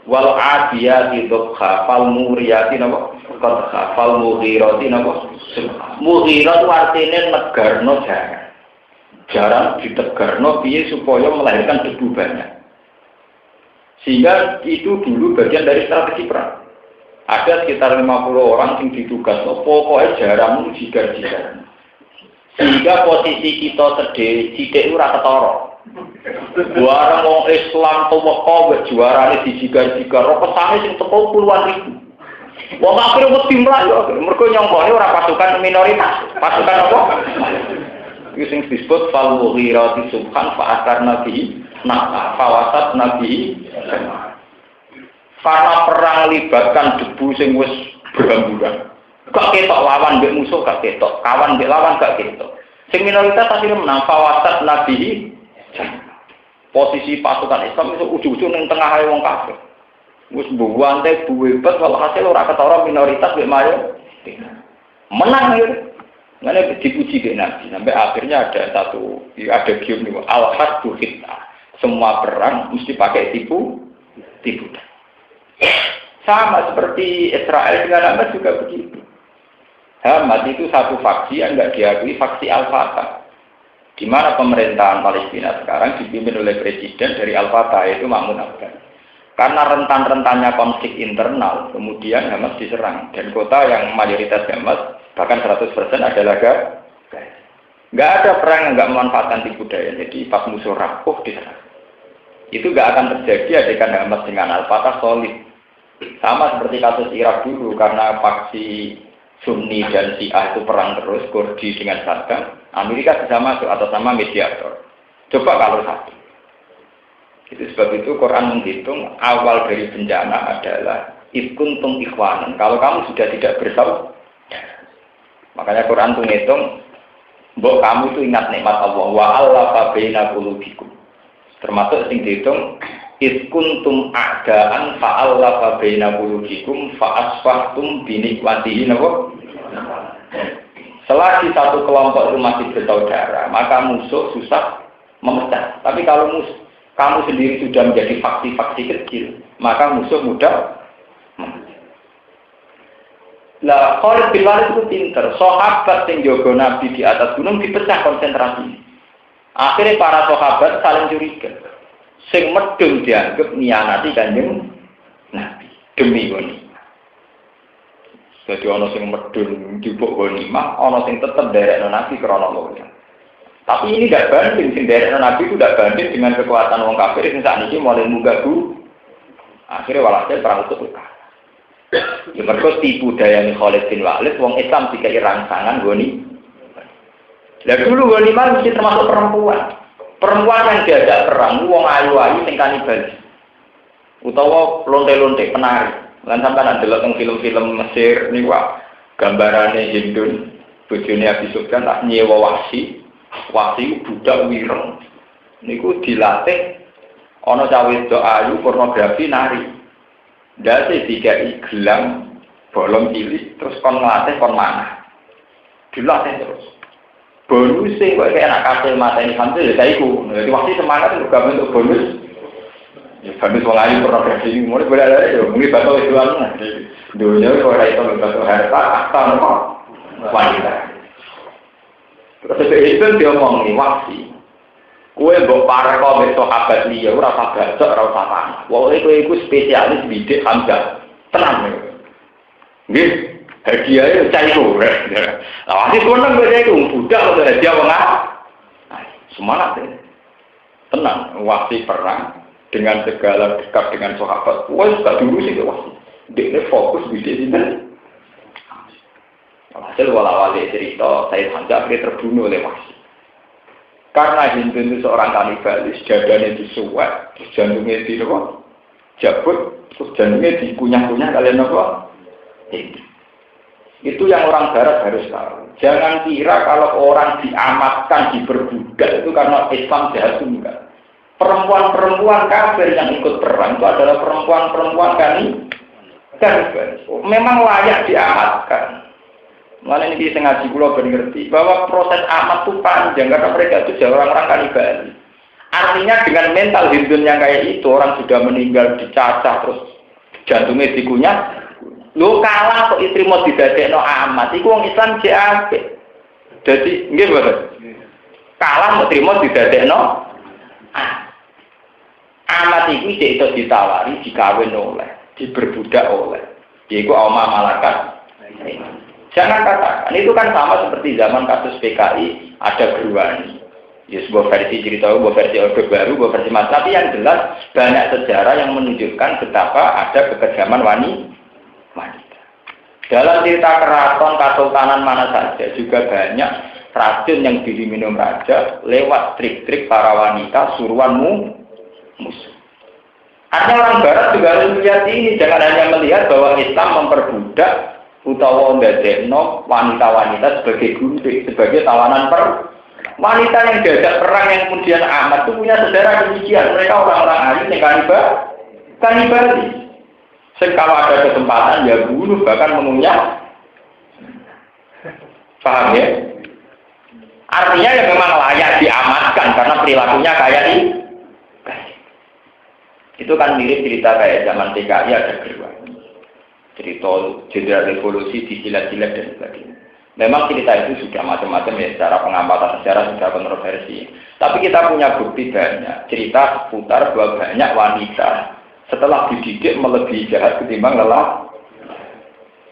wal adiyati dhokha fal muriyati napa qadha fal mughirati napa mughirat artine negarno jarang ditegarno piye supaya melahirkan debu banyak. Sehingga itu dulu bagian dari strategi perang. Ada sekitar 50 orang yang ditugas, pokoknya jarang jigar-jigar. Sehingga posisi kita sedih, sidik itu rata toro. Buarang orang Islam toko juara ini dijigar-jigar, pesannya yang teko puluhan ribu. Wong akhirnya mesti melayu, mereka nyongkoni orang pasukan minoritas. Pasukan apa? Itu yang disebut fal-mughirati subhan fa'akar nabi, fawasat nabi. Karena perang libatkan debu sing wis berhamburan. Gak ketok lawan mbek musuh gak ketok, kawan mbek lawan gak ketok. Sing minoritas akhirnya menang fawasat nabi. Posisi pasukan Islam itu ujung-ujung ning tengah ae wong kafir. Wis buwante buwebet kalau hasil ora ketara minoritas mbek mayo. Menang ya. Ngene dipuji dek Nabi sampai akhirnya ada gium nih al-haddu khitah. Semua perang mesti pakai tipu. Sama seperti Israel dengan Hamas juga begitu. Hamas itu satu faksi yang tidak diakui faksi Al-Fatah. Di mana pemerintahan Palestina sekarang dipimpin oleh presiden dari Al-Fatah yaitu Mahmud Abbas. Karena rentan-rentannya konflik internal, kemudian Hamas diserang dan kota yang mayoritas Hamas bahkan 100% adalah Gaza. Nggak ada perang yang nggak memanfaatkan tipu daya. Jadi pas musuh rapuh diserang. Itu nggak akan terjadi adegan Hamas dengan Al-Fatah solid. Sama seperti kasus Irak dulu, karena faksi Sunni dan Syiah itu perang terus, Kurdi dengan Saddam, Amerika bisa masuk atau sama mediator. Coba kalau satu. Itu sebab itu Quran menghitung awal dari bencana adalah ikuntum ikhwanan. Kalau kamu sudah tidak bersaudara, makanya Quran itu menghitung, mbok kamu itu ingat nikmat Allah. Wa allafa baina qulubikum. Termasuk sing dihitung kuntum a'daan fa'allafa baina qulubikum fa'asfahtum bi nikmatihi napa. Selagi satu kelompok itu masih bersaudara, maka musuh susah memecah. Tapi kalau kamu sendiri sudah menjadi faksi-faksi kecil, maka musuh mudah memecah. Lah, Khalid bin Walid itu pinter. Sahabat yang jaga Nabi di atas gunung dipecah konsentrasi. Akhirnya para sahabat saling curiga. Sing medung dianggap nianati Kanjeng Nabi demi ghanimah. Jadi ana sing medung njupuk ghanimah, ana sing tetep nderekno Nabi krana loya. Tapi ini tidak banding, sing nderekno Nabi itu tidak banding dengan kekuatan wong kafir sing sakniki mulai munggah bu. Akhirnya walhasil perang itu kalah. Ya mergo tipu dayane Khalid bin Walid, wong Islam dikai rangsangan ghanimah. Lah dulu ghanimah mesti termasuk perempuan. Perempuan yang diajak perang, wong ayu-ayu sing kanibal. Utawa lonte-lonte penari. Lan sampeyan ndelok teng film-film Mesir niku gambarane Hindun bojone Abi Sufyan tak nyewa Wahsi. Wahsi budak wireng. Niku dilatih ana cawe wedok ayu pornografi nari. Ndase dikai gelang bolong cilik terus kon nglatih kon manah. Dilatih terus. Bonus sing kok kayak anak kasil mateni Hamzah ya iku. Dadi Wahsi semangat untuk gawe untuk bonus. Ya bonus wong ayu pornografi ini mulai berada ya mungkin bakal jualan. Dunia ora itu bakal harta akta kok wanita. Terus itu dia ngomong nih Wahsi. Kue mbok para kok besok sahabat liya ora usah bacok ora usah panah. Wong iku spesialis bidik Hamzah. Tenang. Nggih, hadiah itu caiku. Lah Wahsi seneng baca itu budak kok hadiah wong semangat ya. Tenang, Wahsi perang dengan segala dekat dengan sahabat. Wes gak diurusi kok Wahsi. Dia fokus bidik sinten. Hasil wala-wali cerita Said Hamzah terbunuh oleh Wahsi. Karena Hindu itu seorang kanibalis, dadanya disuwek, terus jantungnya jabut, terus jantungnya dikunyah-kunyah kalian apa? Itu yang orang Barat harus tahu. Jangan kira kalau orang diamatkan, diperbudak itu karena Islam jahat enggak. Perempuan-perempuan kafir yang ikut perang itu adalah perempuan-perempuan kanibalis. Memang layak diamatkan. Malah ini sengaja kula ben ngerti bahwa proses amat itu panjang karena mereka itu jauh orang-orang kanibal. Artinya dengan mental Hindun yang kayak itu orang sudah meninggal dicacah terus jantungnya dikunyah. Lo kalah kok istri mau didadekno amat. Iku wong Islam jek apik. Dadi nggih mboten. Kalah mau trimo didadekno amat iku jek iso ditawari dikawin oleh, diberbudak oleh. Yaiku Oma Malakat. Jangan katakan, itu kan sama seperti zaman kasus PKI, ada Gruani. Ya sebuah versi cerita, sebuah versi Orde Baru, sebuah versi Mas. Tapi yang jelas, banyak sejarah yang menunjukkan betapa ada kekejaman wanita. Dalam cerita keraton, kesultanan mana saja, juga banyak racun yang diminum raja lewat trik-trik para wanita, suruhan musuh. Artinya orang Barat juga harus melihat ini, jangan hanya melihat bahwa Islam memperbudak utawa ndadekno wanita-wanita sebagai gundik, sebagai tawanan wanita yang diajak perang yang kemudian amat itu punya sejarah demikian. Mereka orang-orang alim yang kanibalis. Kalau ada kesempatan ya bunuh bahkan mengunyah. Paham ya? Artinya ya memang layak diamatkan karena perilakunya kayak ini. Itu kan mirip cerita kayak zaman PKI ada Gerwani. Cerita jenderal revolusi disilat-silat dan sebagainya. Memang cerita itu sudah macam-macam ya, secara pengamatan sejarah sudah kontroversi. Tapi kita punya bukti banyak cerita seputar bahwa banyak wanita setelah dididik melebihi jahat ketimbang lelah.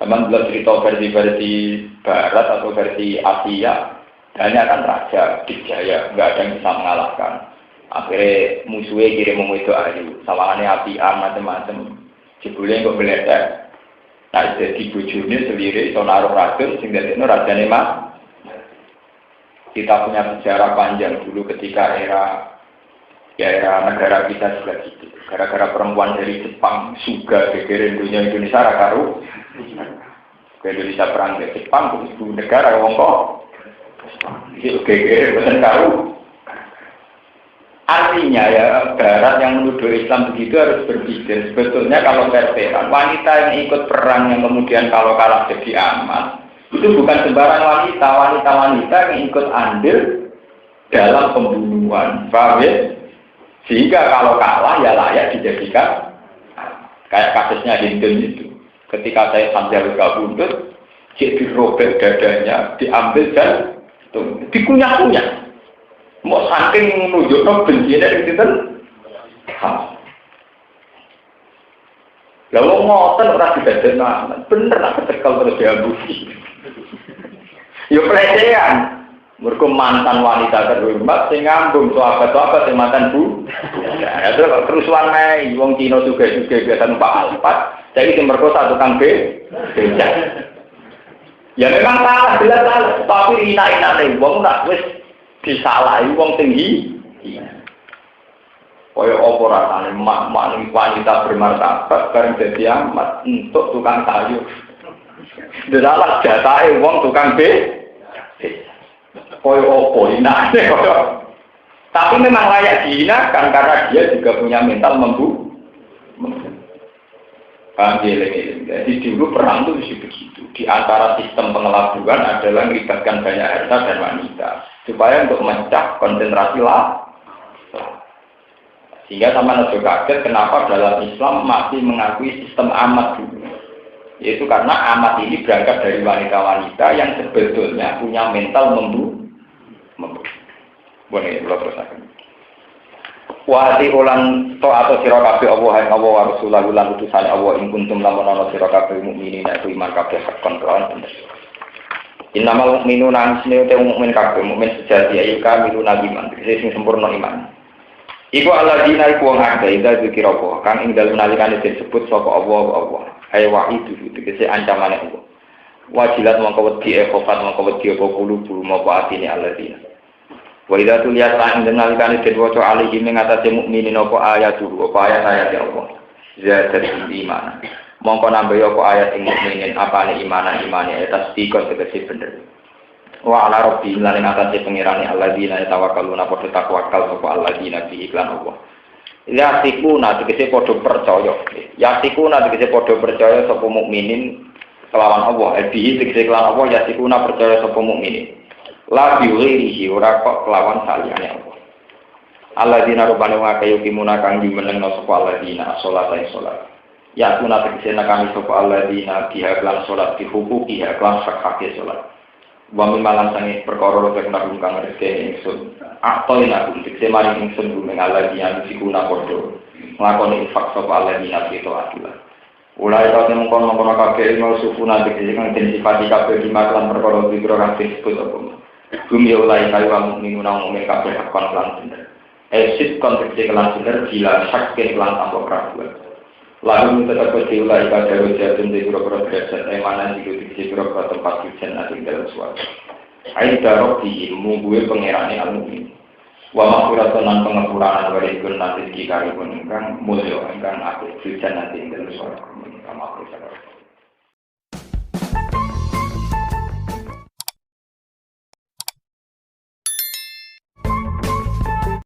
Memang belum cerita versi-versi Barat atau versi Asia, banyak kan raja dijaya, nggak ada yang bisa mengalahkan. Akhirnya musuhnya kirim itu ayu, sawangannya apian macam-macam, jebulnya nggak meledak. Nah, jadi bujurnya sendiri, so naruh racun, sehingga itu rajanya mas. Kita punya sejarah panjang dulu ketika era negara kita juga gitu. Gara-gara perempuan dari Jepang, suga gegerin dunia Indonesia rakaru. Ke Indonesia perang ke Jepang, ibu negara ngomong itu gegerin bener karu. Artinya ya Barat yang menuduh Islam begitu harus berpikir sebetulnya kalau verteran wanita yang ikut perang yang kemudian kalau kalah jadi amat itu bukan sembarang wanita yang ikut andil dalam pembunuhan, paham ya? Sehingga kalau kalah ya layak dijadikan kayak kasusnya Hindun itu. Ketika saya sambil kabundut, jadi dirobek dadanya, diambil dan dikunyah-kunyah. Mau saking menunjukkan bencinya itu kan, lalu ngotot orang tidak jenak, bener lah ketekal terus diambusi. Yo pelecehan, mereka mantan wanita terhormat, sing ngambung sahabat-sahabat yang mantan bu. Ya itu kerusuhan nih, wong Cina juga biasa numpak alpat, jadi mereka satu kang beca. Ya memang salah, jelas salah, tapi ina-ina nih, wong tak wis disalahi wong tinggi. Kaya apa rasane mak-mak wanita bermartabat bareng dadi amat untuk tukang sayur. Delalah jatahe wong tukang Koyo opo ini. Tapi memang layak dihinakan karena dia juga punya mental Jadi dulu perang itu begitu. Di antara sistem pengelabuan adalah melibatkan banyak harta dan wanita supaya untuk memecah konsentrasi lah. Sehingga sama Nabi kaget kenapa dalam Islam masih mengakui sistem amat dulu. Yaitu karena amat ini berangkat dari wanita-wanita yang sebetulnya punya mental membunuh. Boleh belum terusakan. Wahati ulan to atau sira kabeh Allah wa Rasulullah lan utusan Allah ing kuntum lamun ana sira kabeh mukminin iku iman kabeh hakon kelawan bener. Innamal mu'minuna asne te mukmin kabeh mukmin sejati ayu kamilu nabiman sing sempurna iman. Iku alladzina iku wong akeh ida zikira apa kang ing dalem nalikane disebut sapa Allah ay wa'idu tegese ancamane Allah. Wajilat mongko wedi khofat mongko wedi apa kulo mongko atine alladzina. Wa idza tuliyat lan nalikane den waca alihi ing atase mukminin apa ayat ayat Allah. Zadat iman. Mongko nambahi apa ayat ing mukminin apane imane tasdikon tegese bener. Wa ala rabbi lan ing atase pengirane alladzina tawakkaluna padha takwakal sapa alladzina bi iklan Allah. Yasikuna tegese padha percaya. Yasikuna tegese padha percaya sapa mukminin kelawan Allah. Bi tegese kelawan Allah yasikuna percaya sapa mukminin. La biwirihi ora kok kelawan saliyane Allah. Alladzina rubana wa kayukimuna kang dimenengno sapa alladzina salat ing salat. Ya kuna tegese kami sapa alladzina biha lan salat dihukuki ya lan sakake salat. Wa mimalan sange perkara rek nak kang rezeki ingsun. Atoina tegese mari ingsun gumen alladzina sikuna padha. Nglakoni infak sapa alladzina itu atilah. Ulai kate mongkon-mongkon kabeh ilmu sufuna tegese kang den sifati kabeh dimaklan perkara dikira kang disebut apa. Bumi ulai kali wa mukminuna mukmin kabeh hakon lan bener. Esit konteks kelan bener bila saking lan tanpa keraguan. Lalu tetap diulai pada wajahun di beberapa derajat emanan di beberapa tempat hujan nanti dalam suatu. Ain darok di mungguwe pangerane al-mukmin. Wa maghfiratan lan pengapuranan warikun nanti dikaripun ingkang mulya ingkang apik hujan nanti dalam suatu.